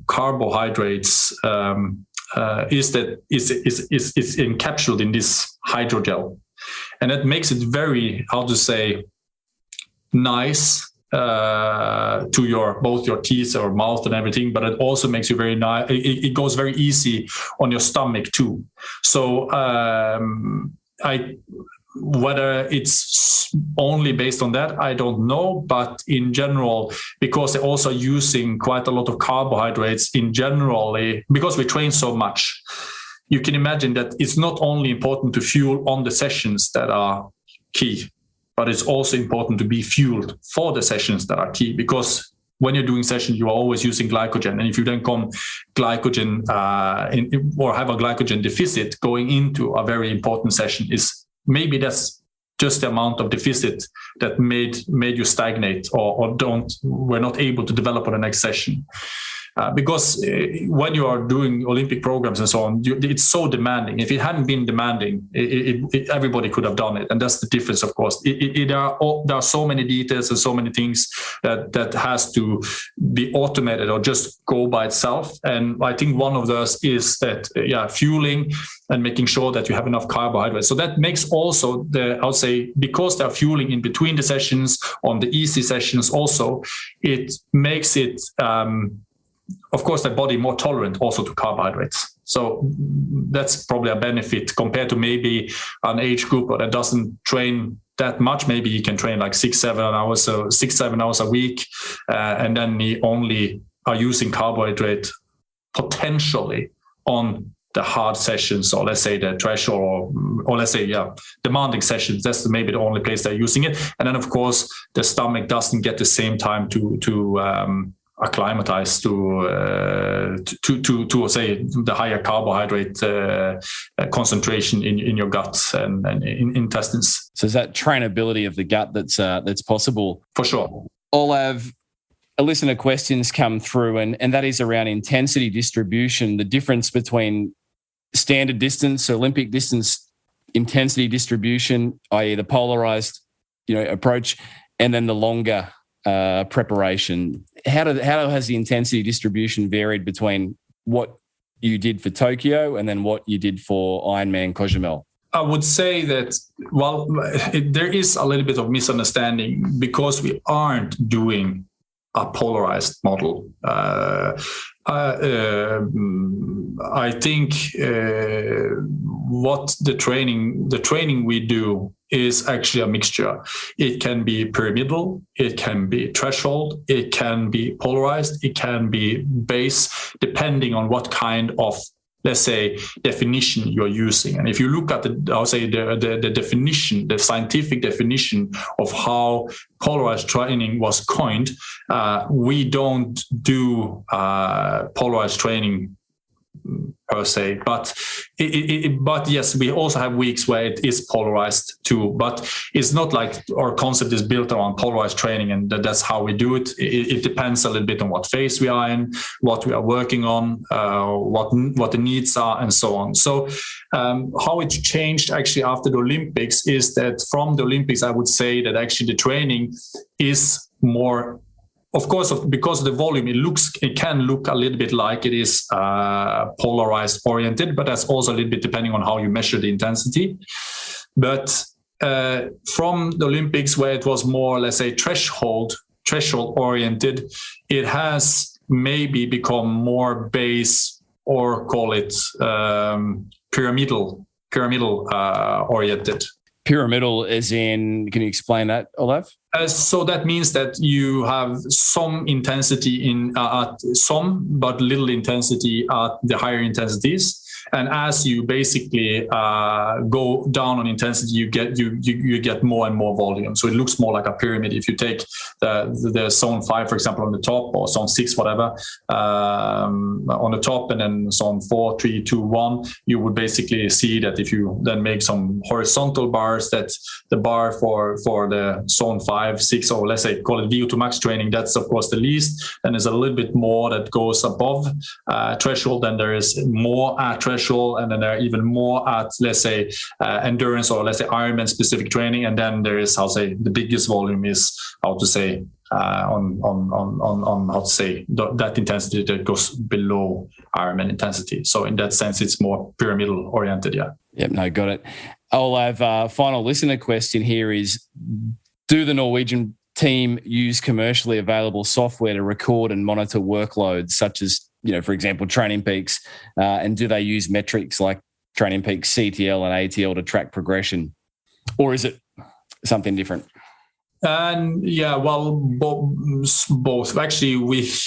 carbohydrates is encapsulated in this hydrogel. And that makes it very, nice to both your teeth or mouth and everything, but it also makes you very nice. It goes very easy on your stomach too. So whether it's only based on that, I don't know. But in general, because they're also using quite a lot of carbohydrates in general, because we train so much, you can imagine that it's not only important to fuel on the sessions that are key, but it's also important to be fueled for the sessions that are key, because when you're doing sessions, you are always using glycogen. And if you then come glycogen or have a glycogen deficit going into a very important session, is maybe that's just the amount of deficit that made you stagnate or were not able to develop on the next session. Because when you are doing Olympic programs and so on, it's so demanding. If it hadn't been demanding, everybody could have done it. And that's the difference, of course. There are so many details and so many things that has to be automated or just go by itself. And I think one of those is that, fueling and making sure that you have enough carbohydrates. So that makes also because they're fueling in between the sessions, on the easy sessions also, it makes it, of course, the body more tolerant also to carbohydrates. So that's probably a benefit compared to maybe an age group that doesn't train that much. Maybe you can train like 6-7 hours a week, and then you only are using carbohydrate potentially on the hard sessions, or let's say the threshold, or let's say demanding sessions. That's maybe the only place they're using it. And then of course the stomach doesn't get the same time to acclimatize to say the higher carbohydrate concentration in your guts and in intestines. So is that trainability of the gut that's possible? For sure. Olav, a listener questions come through, and that is around intensity distribution, the difference between standard distance, Olympic distance intensity distribution, i.e. the polarized approach, and then the longer preparation. How has the intensity distribution varied between what you did for Tokyo and then what you did for Ironman Cozumel? I would say that, there is a little bit of misunderstanding because we aren't doing a polarized model. I think what the training we do is actually a mixture. It can be pyramidal, it can be threshold, it can be polarized, it can be base, depending on what kind of, let's say, definition you're using. And if you look at the definition, the scientific definition of how polarized training was coined, we don't do polarized training per se. But but yes, we also have weeks where it is polarized too. But it's not like our concept is built around polarized training, and that's how we do it. It depends a little bit on what phase we are in, what we are working on, what the needs are, and so on. So how it changed actually after the Olympics is that from the Olympics, I would say that actually the training is more. Of course, because of the volume, it can look a little bit like it is polarized oriented, but that's also a little bit depending on how you measure the intensity. But from the Olympics, where it was more, let's say, threshold oriented, it has maybe become more base, or call it pyramidal oriented. Pyramidal as in, can you explain that, Olav? So that means that you have some intensity at some, but little intensity at the higher intensities. And as you basically go down on intensity, you get more and more volume. So it looks more like a pyramid. If you take the zone 5, for example, on the top, or zone 6, whatever, on the top, and then zone 4, 3, 2, 1, you would basically see that if you then make some horizontal bars, that the bar for the zone 5, 6, or let's say call it VO2 max training, that's of course the least. And there's a little bit more that goes above threshold, and there is more at threshold. And then there are even more at, let's say, endurance, or let's say Ironman specific training. And then there is, the biggest volume is that intensity that goes below Ironman intensity. So in that sense, it's more pyramidal oriented. Yeah. Yep. No, got it. Olav, final listener question here is: do the Norwegian team use commercially available software to record and monitor workloads, such as, for example, Training Peaks, and do they use metrics like Training Peaks CTL and ATL to track progression, or is it something different? And both. Actually,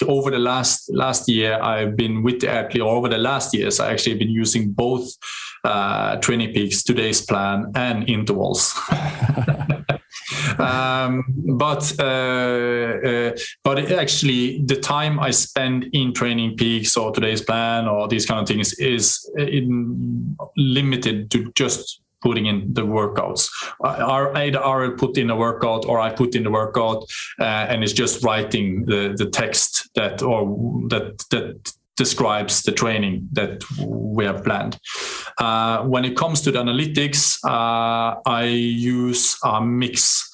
over the last year, I've been with the athlete, or over the last years, I actually have been using both Training Peaks, today's plan, and intervals. But actually, the time I spend in Training Peaks or today's plan or these kind of things is limited to just putting in the workouts. Either I will put in a workout, or I put in the workout, and it's just writing the text that describes the training that we have planned. When it comes to the analytics, I use a mix.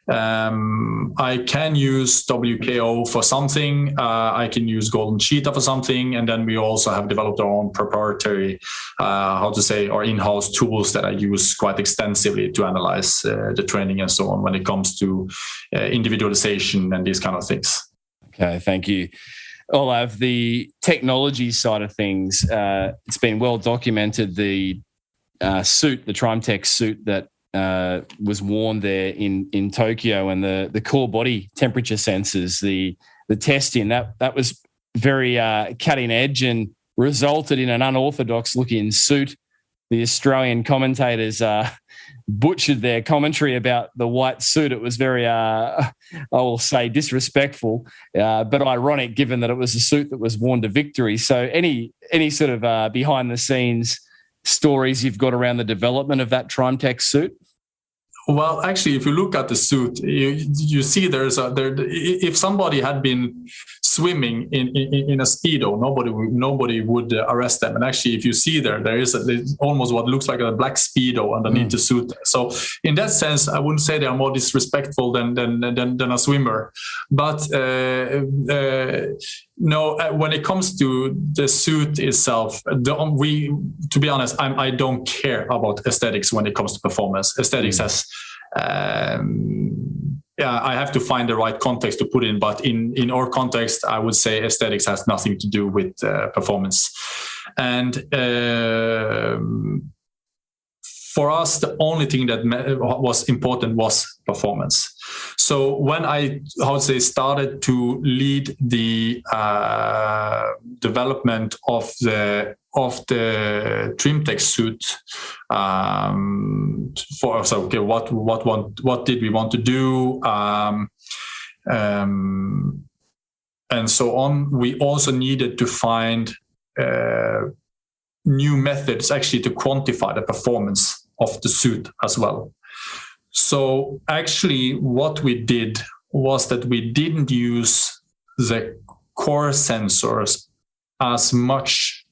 I can use WKO for something. I can use Golden Cheetah for something. And then we also have developed our own proprietary, our in-house tools that I use quite extensively to analyze the training and so on when it comes to individualization and these kind of things. Okay, thank you. Olav, the technology side of things, it's been well documented, the suit, the Trimetech suit that was worn there in Tokyo, and the core body temperature sensors, the testing, that was very cutting edge and resulted in an unorthodox looking suit. The Australian commentators butchered their commentary about the white suit. It was very, I will say, disrespectful, but ironic, given that it was a suit that was worn to victory. So any sort of behind the scenes stories you've got around the development of that Trimetech suit? Well, actually, if you look at the suit, you see if somebody had been swimming in a Speedo, nobody would arrest them. And actually, if you see there is almost what looks like a black Speedo underneath the suit. So in that sense, I wouldn't say they are more disrespectful than a swimmer. But no, when it comes to the suit itself, to be honest, I don't care about aesthetics when it comes to performance. Aesthetics has, I have to find the right context to put in. But in our context, I would say aesthetics has nothing to do with performance. And for us, the only thing that was important was performance. So when I started to lead the development of the Trimetech suit, what did we want to do, and so on, we also needed to find new methods actually to quantify the performance of the suit as well. So actually what we did was that we didn't use the core sensors as much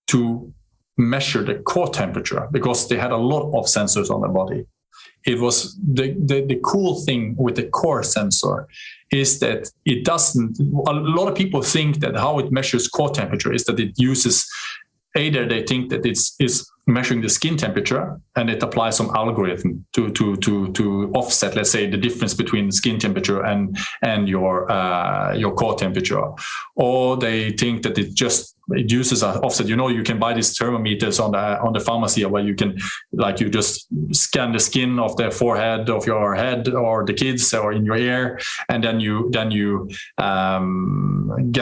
to measure the core temperature, because they had a lot of sensors on the body. It was the cool thing with the core sensor is that it doesn't, a lot of people think that how it measures core temperature is that it uses, either they think that it's measuring the skin temperature and it applies some algorithm to offset, let's say, the difference between skin temperature and your core temperature, or they think that it uses an offset. You can buy these thermometers on the pharmacy where you can, like, you just scan the skin of the forehead of your head or the kids or in your ear, and then you get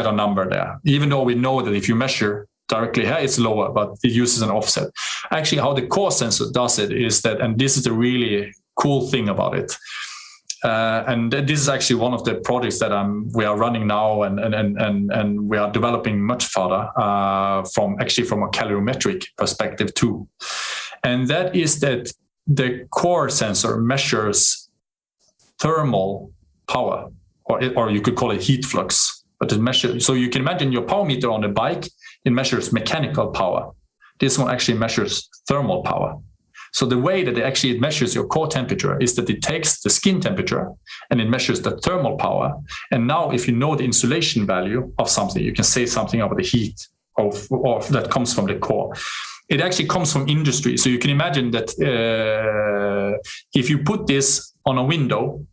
a number there. Even though we know that if you measure directly here, it's lower, but it uses an offset. Actually, how the core sensor does it is that, and this is the really cool thing about it, and this is actually one of the projects that we are running now, and we are developing much further from a calorimetric perspective too. And that is that the core sensor measures thermal power, or you could call it heat flux, but it measures. So you can imagine your power meter on a bike, it measures mechanical power. This one actually measures thermal power. So the way that it measures your core temperature is that it takes the skin temperature and it measures the thermal power. And now if you know the insulation value of something, you can say something about the heat of that comes from the core. It actually comes from industry. So you can imagine that if you put this on a window,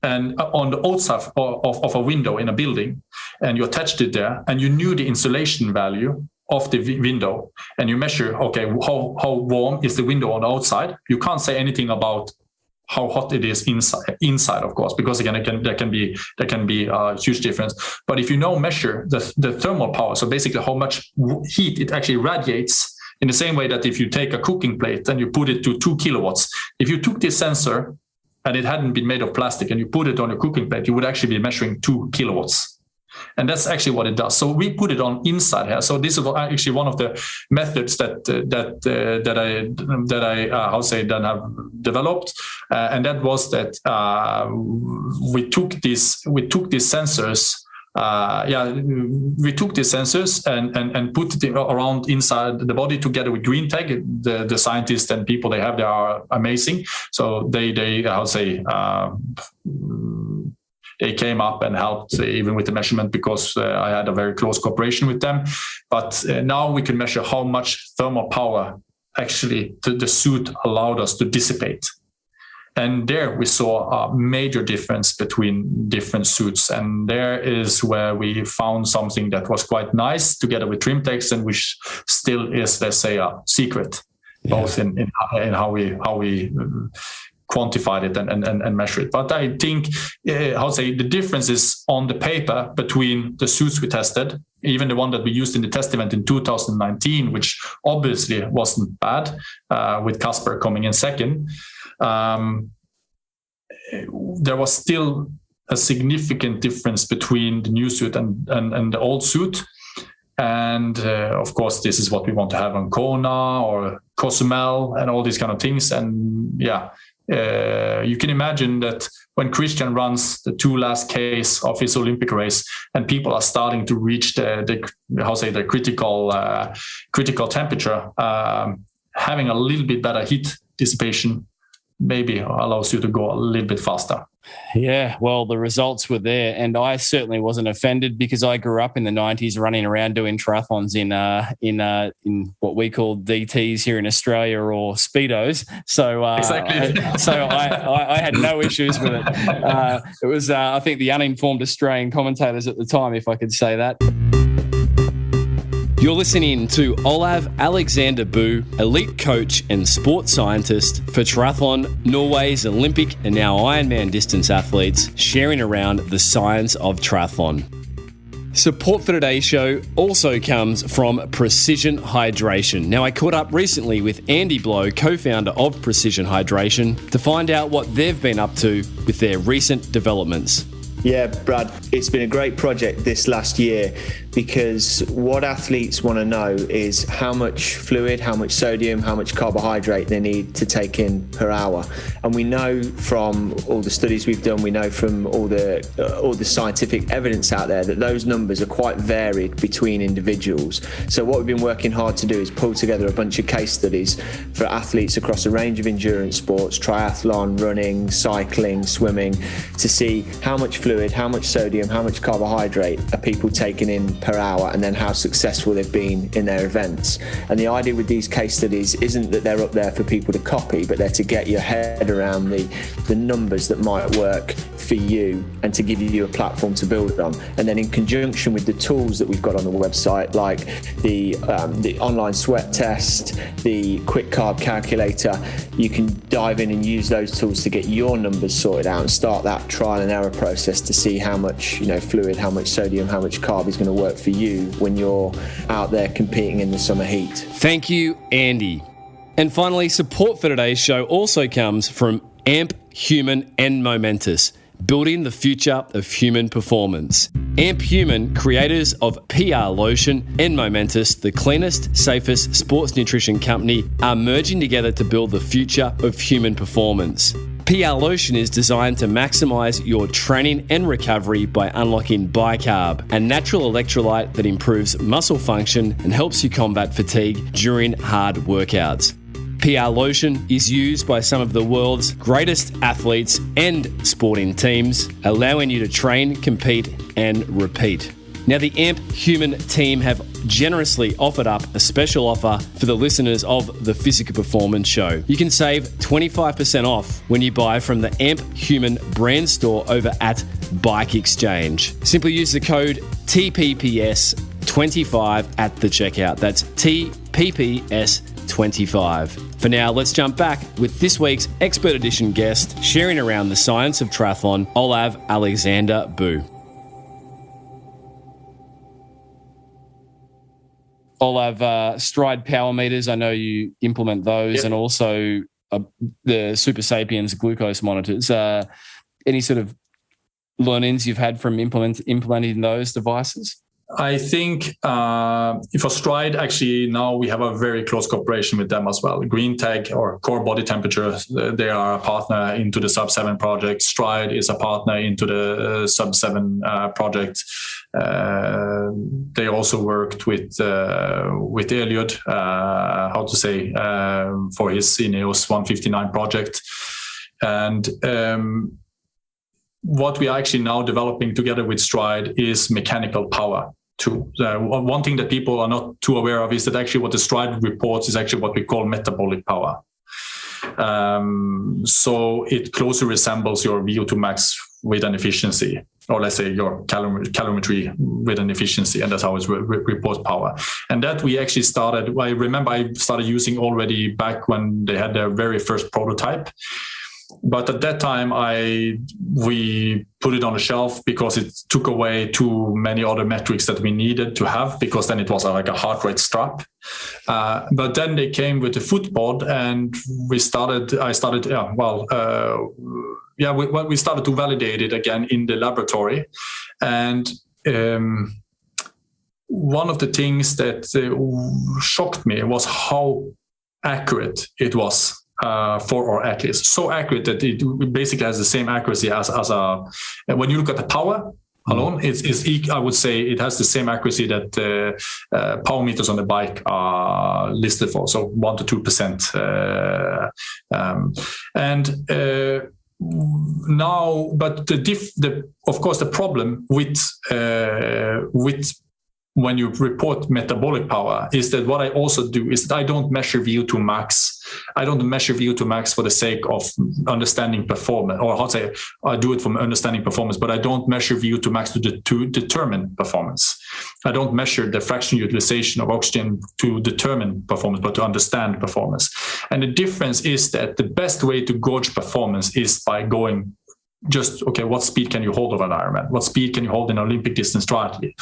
and on the outside of a window in a building, and you attached it there, and you knew the insulation value of the window, and you measure, okay, how warm is the window on the outside? You can't say anything about how hot it is inside, of course, because again, there can be a huge difference. But if you now measure the thermal power, so basically how much heat it actually radiates, in the same way that if you take a cooking plate and you put it to 2 kilowatts, if you took this sensor and it hadn't been made of plastic and you put it on a cooking plate, you would actually be measuring 2 kilowatts. And that's actually what it does. So we put it on inside here. So this is actually one of the methods that I have developed, and that was that we took these sensors. We took these sensors and put it around inside the body together with green tag. The scientists and people they are amazing. So they came up and helped even with the measurement, because I had a very close cooperation with them. But now we can measure how much thermal power actually the suit allowed us to dissipate. And there we saw a major difference between different suits. And there is where we found something that was quite nice together with Trimtex, and which still is, let's say, a secret, both in how we quantified it and measure it. But I think, the difference is on the paper between the suits we tested, even the one that we used in the test event in 2019, which obviously wasn't bad, with Casper coming in second. There was still a significant difference between the new suit and the old suit. And of course, this is what we want to have on Kona or Cozumel and all these kind of things. And you can imagine that when Kristian runs the 2 last Ks of his Olympic race, and people are starting to reach the critical temperature, having a little bit better heat dissipation maybe allows you to go a little bit faster. Yeah, well, the results were there, and I certainly wasn't offended, because I grew up in the 90s running around doing triathlons in what we call DTs here in Australia, or Speedos. So exactly. I had no issues with it. It was, I think, the uninformed Australian commentators at the time, if I could say that. You're listening to Olav Aleksander Bu, elite coach and sports scientist for Triathlon, Norway's Olympic and now Ironman distance athletes, sharing around the science of triathlon. Support for today's show also comes from Precision Hydration. Now, I caught up recently with Andy Blow, co-founder of Precision Hydration, to find out what they've been up to with their recent developments. Yeah, Brad, it's been a great project this last year, because what athletes want to know is how much fluid, how much sodium, how much carbohydrate they need to take in per hour. And we know from all the studies we've done, we know from all the scientific evidence out there that those numbers are quite varied between individuals. So what we've been working hard to do is pull together a bunch of case studies for athletes across a range of endurance sports, triathlon, running, cycling, swimming, to see how much fluid, how much sodium, how much carbohydrate are people taking in per hour, and then how successful they've been in their events. And the idea with these case studies isn't that they're up there for people to copy, but they're to get your head around the numbers that might work for you and to give you a platform to build on. And then in conjunction with the tools that we've got on the website, like the online sweat test, the quick carb calculator, you can dive in and use those tools to get your numbers sorted out and start that trial and error process to see how much fluid, how much sodium, how much carb is going to work for you when you're out there competing in the summer heat. Thank you, Andy. And finally, support for today's show also comes from AMP Human and Momentous, building the future of human performance. AMP Human, creators of PR Lotion, and Momentous, the cleanest, safest sports nutrition company, are merging together to build the future of human performance. PR Lotion is designed to maximize your training and recovery by unlocking bicarb, a natural electrolyte that improves muscle function and helps you combat fatigue during hard workouts. PR Lotion is used by some of the world's greatest athletes and sporting teams, allowing you to train, compete, and repeat. Now, the AMP Human team have generously offered up a special offer for the listeners of the Physical Performance Show. You can save 25% off when you buy from the AMP Human brand store over at Bike Exchange. Simply use the code TPPS25 at the checkout. That's TPPS25. For now, let's jump back with this week's Expert Edition guest, sharing around the science of triathlon, Olav Aleksander Bu. Olav, Stride power meters, I know you implement those, and also the Super Sapiens glucose monitors. Any sort of learnings you've had from implementing those devices? I think for Stride, actually, now we have a very close cooperation with them as well. Green Tag, or Core Body Temperature, they are a partner into the Sub-7 project. Stride is a partner into the Sub-7 project. They also worked with Elliot, for his Ineos 159 project. And what we are actually now developing together with Stride is mechanical power too. One thing that people are not too aware of is that actually what the Stride reports is actually what we call metabolic power. So it closely resembles your VO2 max with an efficiency, or let's say your calorimetry with an efficiency, and that's how it reports power. And that we actually started, I remember I started using already back when they had their very first prototype. But at that time, we put it on the shelf because it took away too many other metrics that we needed to have, because then it was like a heart rate strap. But then they came with the footpod, and we started to validate it again in the laboratory. And one of the things that shocked me was how accurate it was. For our athletes, so accurate that it basically has the same accuracy as when you look at the power alone, I would say it has the same accuracy that power meters on the bike are listed for, so 1 to 2%. Now, but of course, the problem with when you report metabolic power is that what I also do is that I don't measure VO2 max. I don't measure VO2 max for the sake of understanding performance, or I do it from understanding performance, but I don't measure VO2 max to determine performance. I don't measure the fractional utilization of oxygen to determine performance, but to understand performance. And the difference is that the best way to gauge performance is by going what speed can you hold of an Ironman? What speed can you hold in Olympic distance triathlon?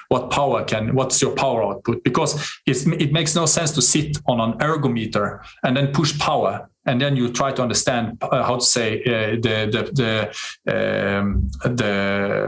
What's your power output? Because it makes no sense to sit on an ergometer and then push power and then you try to understand how to say the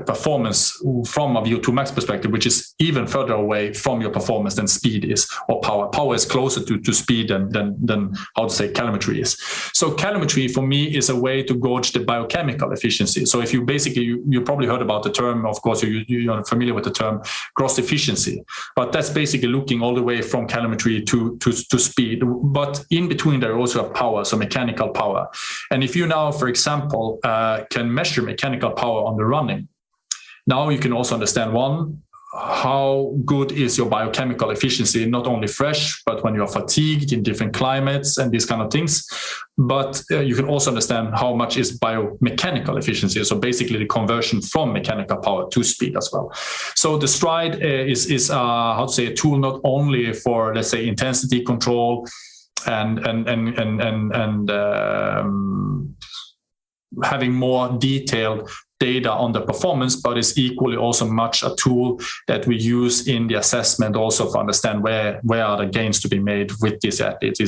performance from a VO2 max perspective, which is even further away from your performance than speed is, or power. Power is closer to speed than how to say calometry is. So calometry for me is a way to gauge the biochemical efficiency. So if you basically, you probably heard about the term, of course, you're familiar with the term gross efficiency, but that's basically looking all the way from calometry to speed. But in between there also have power, so mechanical power. And if you now, for example, can measure mechanical power on the running, now you can also understand, one, how good is your biochemical efficiency, not only fresh, but when you are fatigued in different climates and these kind of things. But you can also understand how much is biomechanical efficiency. So basically the conversion from mechanical power to speed as well. So the Stride is how to say a tool not only for, let's say, intensity control and having more detailed data on the performance, but is equally also much a tool that we use in the assessment also to understand where are the gains to be made with these athletes.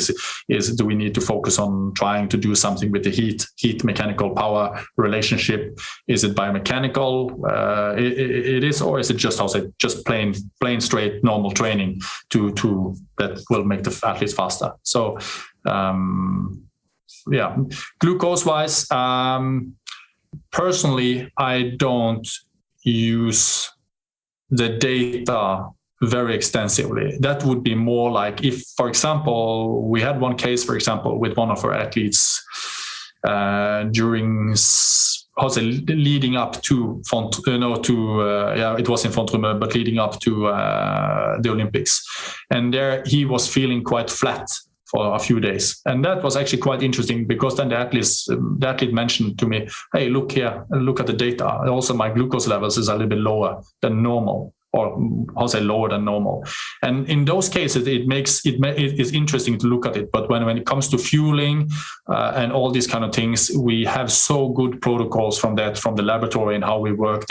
Is do we need to focus on trying to do something with the heat mechanical power relationship? Is it biomechanical? It is, or is it just, how say, just plain straight normal training to that will make the athletes faster? So glucose wise, personally, I don't use the data very extensively. That would be more like if, for example, we had one case, for example, with one of our athletes during, leading up to it was in Fontrumeux, but leading up to the Olympics, and there he was feeling quite flat for a few days. And that was actually quite interesting, because then the athlete mentioned to me, hey, look here, look at the data. Also, my glucose levels is a little bit lower than normal, or I'll say lower than normal. And in those cases, it is interesting to look at it. But when it comes to fueling and all these kind of things, we have so good protocols from the laboratory and how we work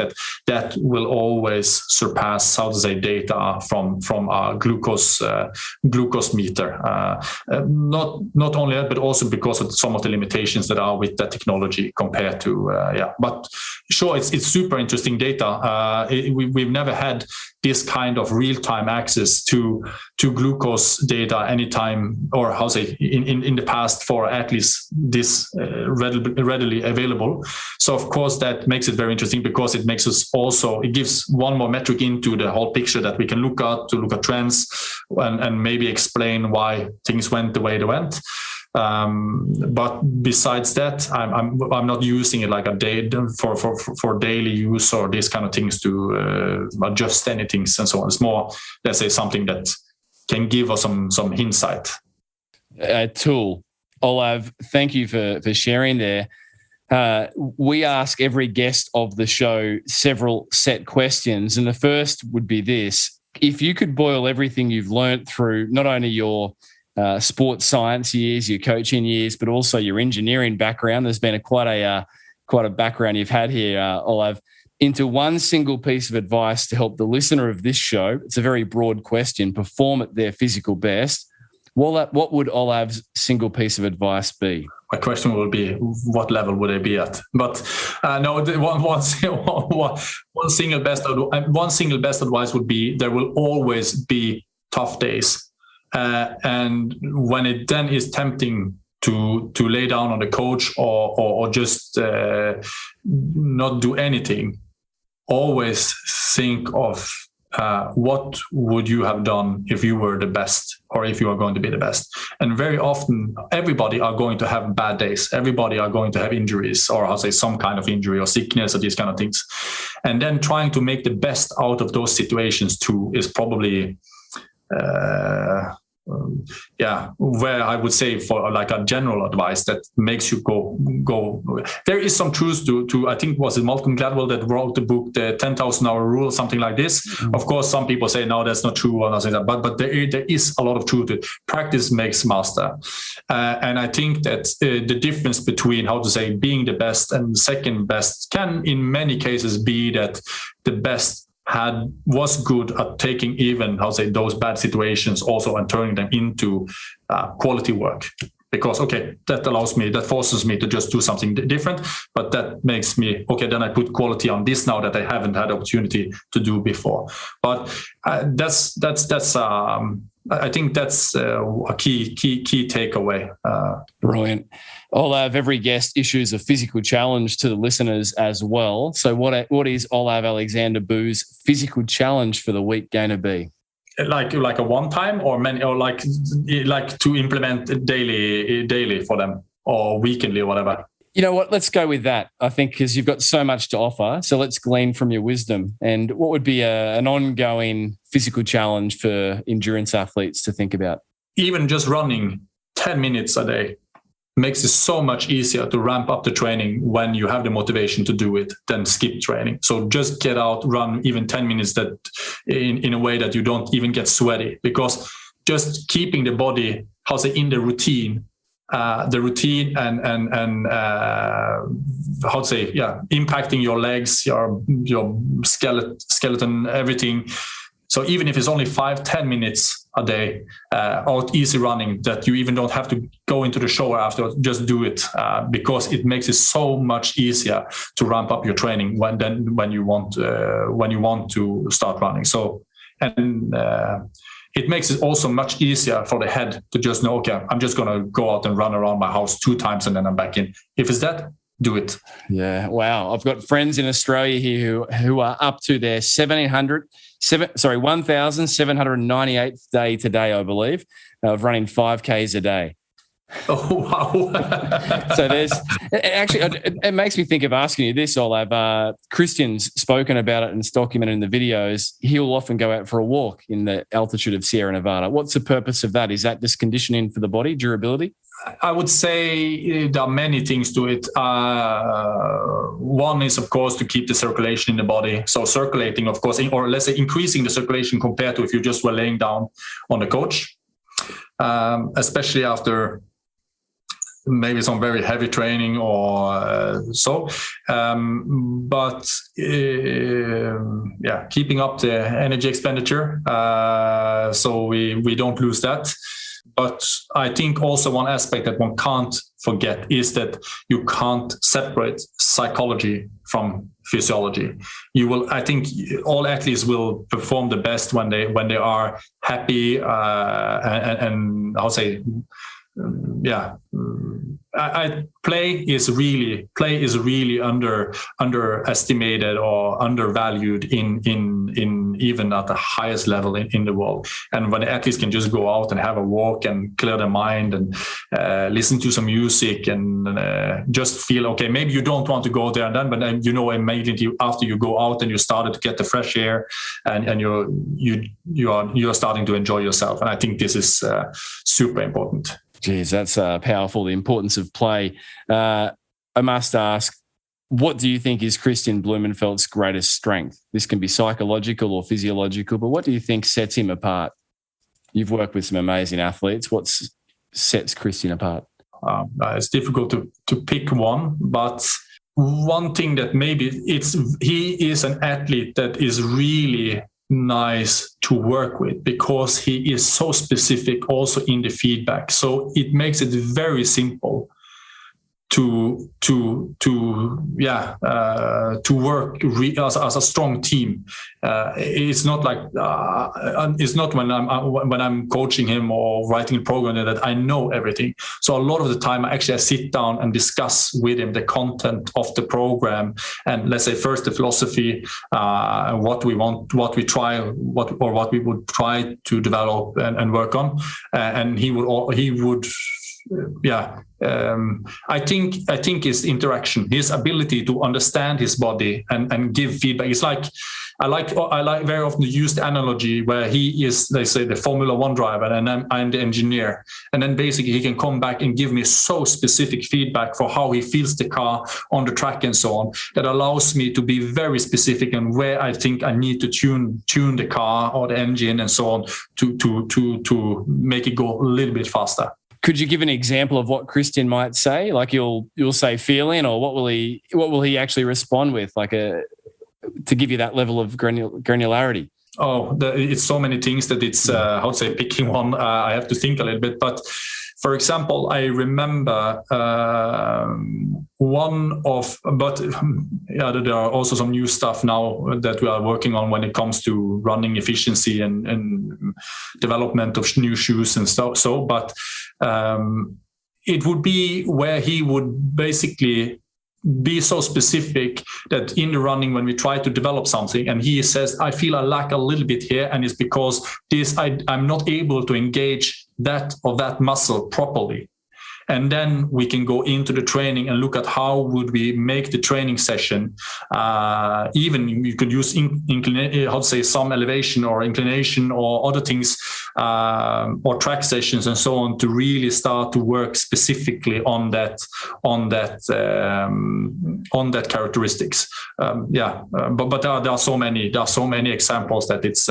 that will always surpass, how to say, data from our glucose meter. Not only that, but also because of some of the limitations that are with that technology compared to But sure, it's super interesting data. We've never had this kind of real-time access to glucose data anytime, or how say in the past, for athletes this readily available. So of course that makes it very interesting, because it makes us also, it gives one more metric into the whole picture that we can look at trends and maybe explain why things went the way they went. But besides that, I'm not using it like a day for daily use or these kind of things to adjust anything and so on. It's more, let's say, something that can give us some insight. A tool. Olav, thank you for sharing there. We ask every guest of the show several set questions, and the first would be this: if you could boil everything you've learned through not only your sports science years, your coaching years, but also your engineering background. There's been quite a background you've had here, Olav, into one single piece of advice to help the listener of this show. It's a very broad question. Perform at their physical best. What would Olav's single piece of advice be? My question will be, what level would I be at? But one single best advice would be, there will always be tough days. And when it then is tempting to lay down on the couch or just not do anything, always think of what would you have done if you were the best, or if you are going to be the best. And very often, everybody are going to have bad days. Everybody are going to have injuries, or I'll say some kind of injury or sickness or these kind of things. And then trying to make the best out of those situations too is probably where I would say, for like a general advice that makes you go. There is some truth to I think, was it Malcolm Gladwell that wrote the book, the 10,000 hour rule, something like this. Mm-hmm. Of course, some people say, no, that's not true, or nothing like that. But there is a lot of truth to it. Practice makes master. And I think that the difference between, how to say, being the best and second best can in many cases be that the best was good at taking even, those bad situations also and turning them into quality work. because, okay, that forces me to just do something different, but that makes me, okay, then I put quality on this now that I haven't had opportunity to do before. But that's I think that's a key takeaway. Brilliant. Olav, every guest issues a physical challenge to the listeners as well. So what is Olav Aleksander Bu's physical challenge for the week going to be? Like a one time or many, or like to implement daily for them or weekly or whatever? You know what? Let's go with that. I think because you've got so much to offer. So let's glean from your wisdom. And what would be an ongoing physical challenge for endurance athletes to think about? Even just running 10 minutes a day makes it so much easier to ramp up the training when you have the motivation to do it than skip training. So just get out, run even 10 minutes that in a way that you don't even get sweaty, because just keeping the body, in the routine, impacting your legs, your skeleton, everything. So even if it's only 5-10 minutes a day, or easy running, that you even don't have to go into the shower after, just do it, because it makes it so much easier to ramp up your training when you want to start running. So, and it makes it also much easier for the head to just know, okay, I'm just going to go out and run around my house 2 times and then I'm back in. If it's that, do it. Yeah. Wow. I've got friends in Australia here who are up to their 1,798th day today, I believe, of running 5Ks a day. Oh, wow. So it makes me think of asking you this, Olav. Kristian's spoken about it and it's documented in the videos. He'll often go out for a walk in the altitude of Sierra Nevada. What's the purpose of that? Is that just conditioning for the body, durability? I would say there are many things to it. One is, of course, to keep the circulation in the body. So circulating, of course, or let's say increasing the circulation compared to if you just were laying down on the couch, especially after maybe some very heavy training or so. Keeping up the energy expenditure so we don't lose that. But I think also one aspect that one can't forget is that you can't separate psychology from physiology. I think all athletes will perform the best when they are happy play is really underestimated or undervalued in even at the highest level in the world. And when athletes can just go out and have a walk and clear their mind and listen to some music and just feel, okay, maybe you don't want to go there and then, but then immediately after you go out and you started to get the fresh air and you're starting to enjoy yourself. And I think this is super important. Geez, that's powerful, the importance of play. I must ask, what do you think is Kristian Blummenfelt's greatest strength? This can be psychological or physiological, but what do you think sets him apart? You've worked with some amazing athletes. What sets Kristian apart? It's difficult to pick one, but one thing that maybe he is an athlete that is really nice to work with because he is so specific also in the feedback. So it makes it very simple to work as a strong team. It's not like it's not when I'm coaching him or writing a program that I know everything. So a lot of the time I sit down and discuss with him the content of the program and let's say first the philosophy, what we want, what we would try to develop and work on, and he would. I think his interaction, his ability to understand his body and give feedback. It's like I like very often to use the analogy where he is, they say, the Formula One driver and I'm the engineer, and then basically he can come back and give me so specific feedback for how he feels the car on the track and so on, that allows me to be very specific on where I think I need to tune the car or the engine and so on to make it go a little bit faster. Could you give an example of what Kristian might say? Like you'll say feeling, or what will he actually respond with, to give you that level of granularity? Oh, it's so many things that it's picking one. I have to think a little bit, but For example, I remember there are also some new stuff now that we are working on when it comes to running efficiency and development of new shoes and stuff. But it would be where he would basically be so specific that in the running, when we try to develop something and he says, I feel I lack a little bit here, and it's because I'm not able to engage that muscle properly. And then we can go into the training and look at how would we make the training session. Even you could use some elevation or inclination or other things, or track sessions and so on, to really start to work specifically on that characteristics. But there are so many examples that it's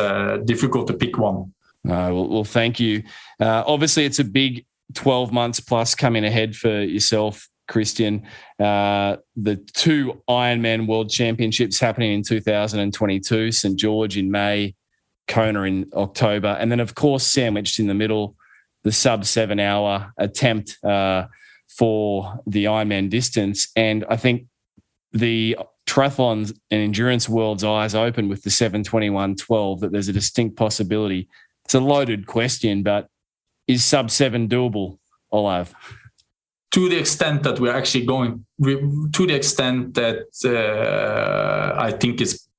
difficult to pick one. Well, thank you. Obviously, it's a big 12 months plus coming ahead for yourself, Kristian. The 2 Ironman World Championships happening in 2022, St. George in May, Kona in October, and then, of course, sandwiched in the middle, the sub-7 hour attempt for the Ironman distance. And I think the triathlon and endurance world's eyes open with the 7:21:12 that there's a distinct possibility. It's a loaded question, but is sub-7 doable, Olav? To the extent that we're actually going, to the extent that I think it's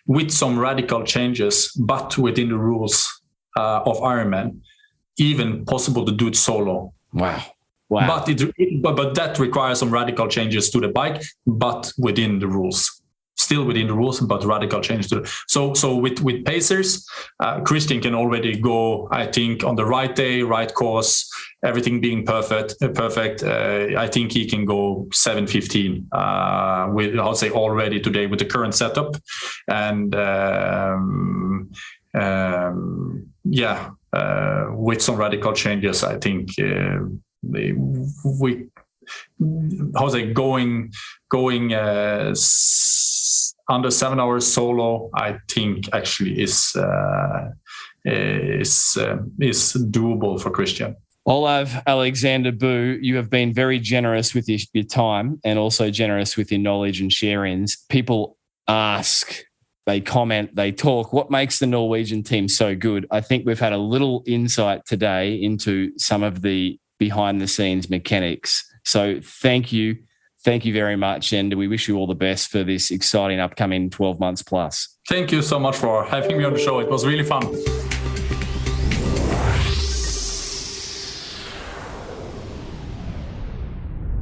with some radical changes, but within the rules of Ironman, even possible to do it solo. Wow. But that requires some radical changes to the bike, but within the rules. Still within the rules, but radical change to so with pacers, Kristian can already go, I think, on the right day, right course, everything being perfect. I think he can go 7:15 with, I'll say, already today with the current setup, and with some radical changes, I think going under 7 hours solo, I think actually is doable for Kristian. Olav Aleksander Bu, you have been very generous with your time and also generous with your knowledge and share-ins. People ask, they comment, they talk, what makes the Norwegian team so good? I think we've had a little insight today into some of the behind-the-scenes mechanics. So thank you. Thank you very much, and we wish you all the best for this exciting upcoming 12 months plus. Thank you so much for having me on the show. It was really fun.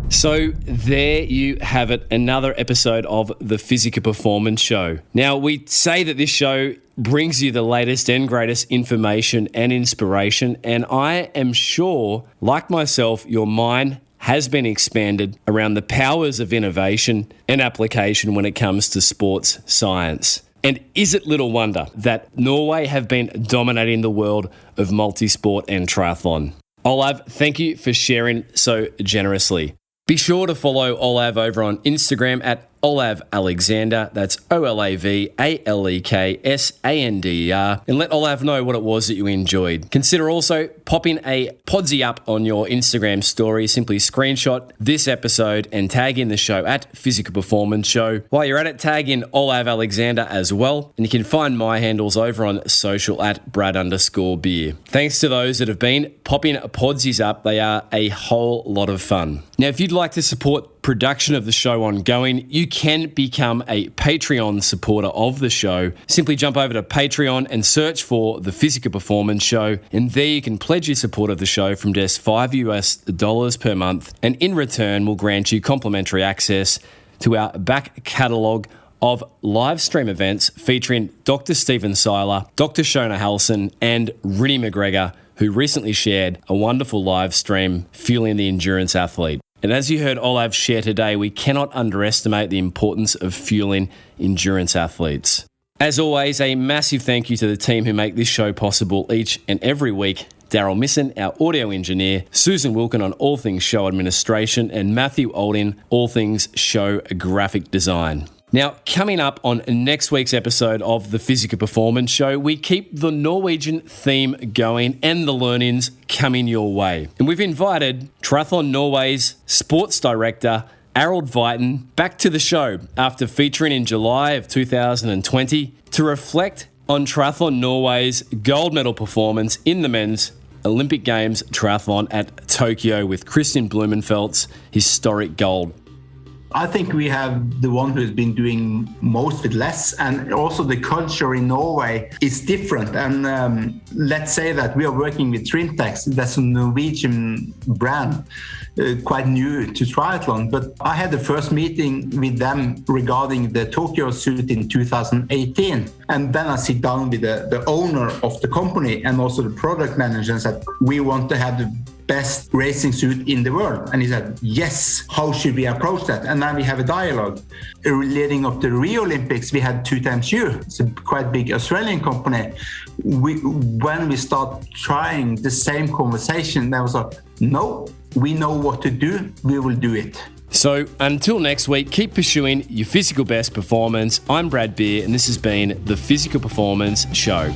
So there you have it, another episode of the Physica Performance Show. Now, we say that this show brings you the latest and greatest information and inspiration, and I am sure, like myself, your mind has been expanded around the powers of innovation and application when it comes to sports science. And is it little wonder that Norway have been dominating the world of multisport and triathlon? Olav, thank you for sharing so generously. Be sure to follow Olav over on Instagram at Olav Aleksander, that's OLAVALEKSANDER, and let Olav know what it was that you enjoyed. Consider also popping a podsy up on your Instagram story. Simply screenshot this episode and tag in the show at Physica Performance Show. While you're at it, tag in Olav Aleksander as well, and you can find my handles over on social at Brad_beer. Thanks to those that have been popping podsies up. They are a whole lot of fun. Now, if you'd like to support production of the show ongoing, you can become a Patreon supporter of the show. Simply jump over to Patreon and search for the Physica Performance Show, and there you can pledge your support of the show from just $5 per month, and in return we'll grant you complimentary access to our back catalogue of live stream events featuring Dr. Stephen Seiler, Dr. Shona Halson, and Rinny McGregor, who recently shared a wonderful live stream fueling the endurance athlete. And as you heard Olav share today, we cannot underestimate the importance of fueling endurance athletes. As always, a massive thank you to the team who make this show possible each and every week. Daryl Misson, our audio engineer, Susan Wilkin on all things show administration, and Matthew Olding, all things show graphic design. Now, coming up on next week's episode of the Physical Performance Show, we keep the Norwegian theme going and the learnings coming your way. And we've invited Triathlon Norway's sports director, Arild Veiten, back to the show after featuring in July of 2020 to reflect on Triathlon Norway's gold medal performance in the men's Olympic Games triathlon at Tokyo with Kristian Blummenfelt's historic gold. I think we have the one who's been doing most with less, and also the culture in Norway is different. And let's say that we are working with Trintex, that's a Norwegian brand, quite new to triathlon. But I had the first meeting with them regarding the Tokyo suit in 2018. And then I sit down with the owner of the company and also the product manager and said, we want to have the best racing suit in the world. And he said, yes, how should we approach that? And then we have a dialogue. Leading up to the Rio Olympics, we had 2XU. It's a quite big Australian company. When we start trying the same conversation, they was like, no, we know what to do, we will do it. So until next week, keep pursuing your physical best performance. I'm Brad Beer, and this has been the Physical Performance Show.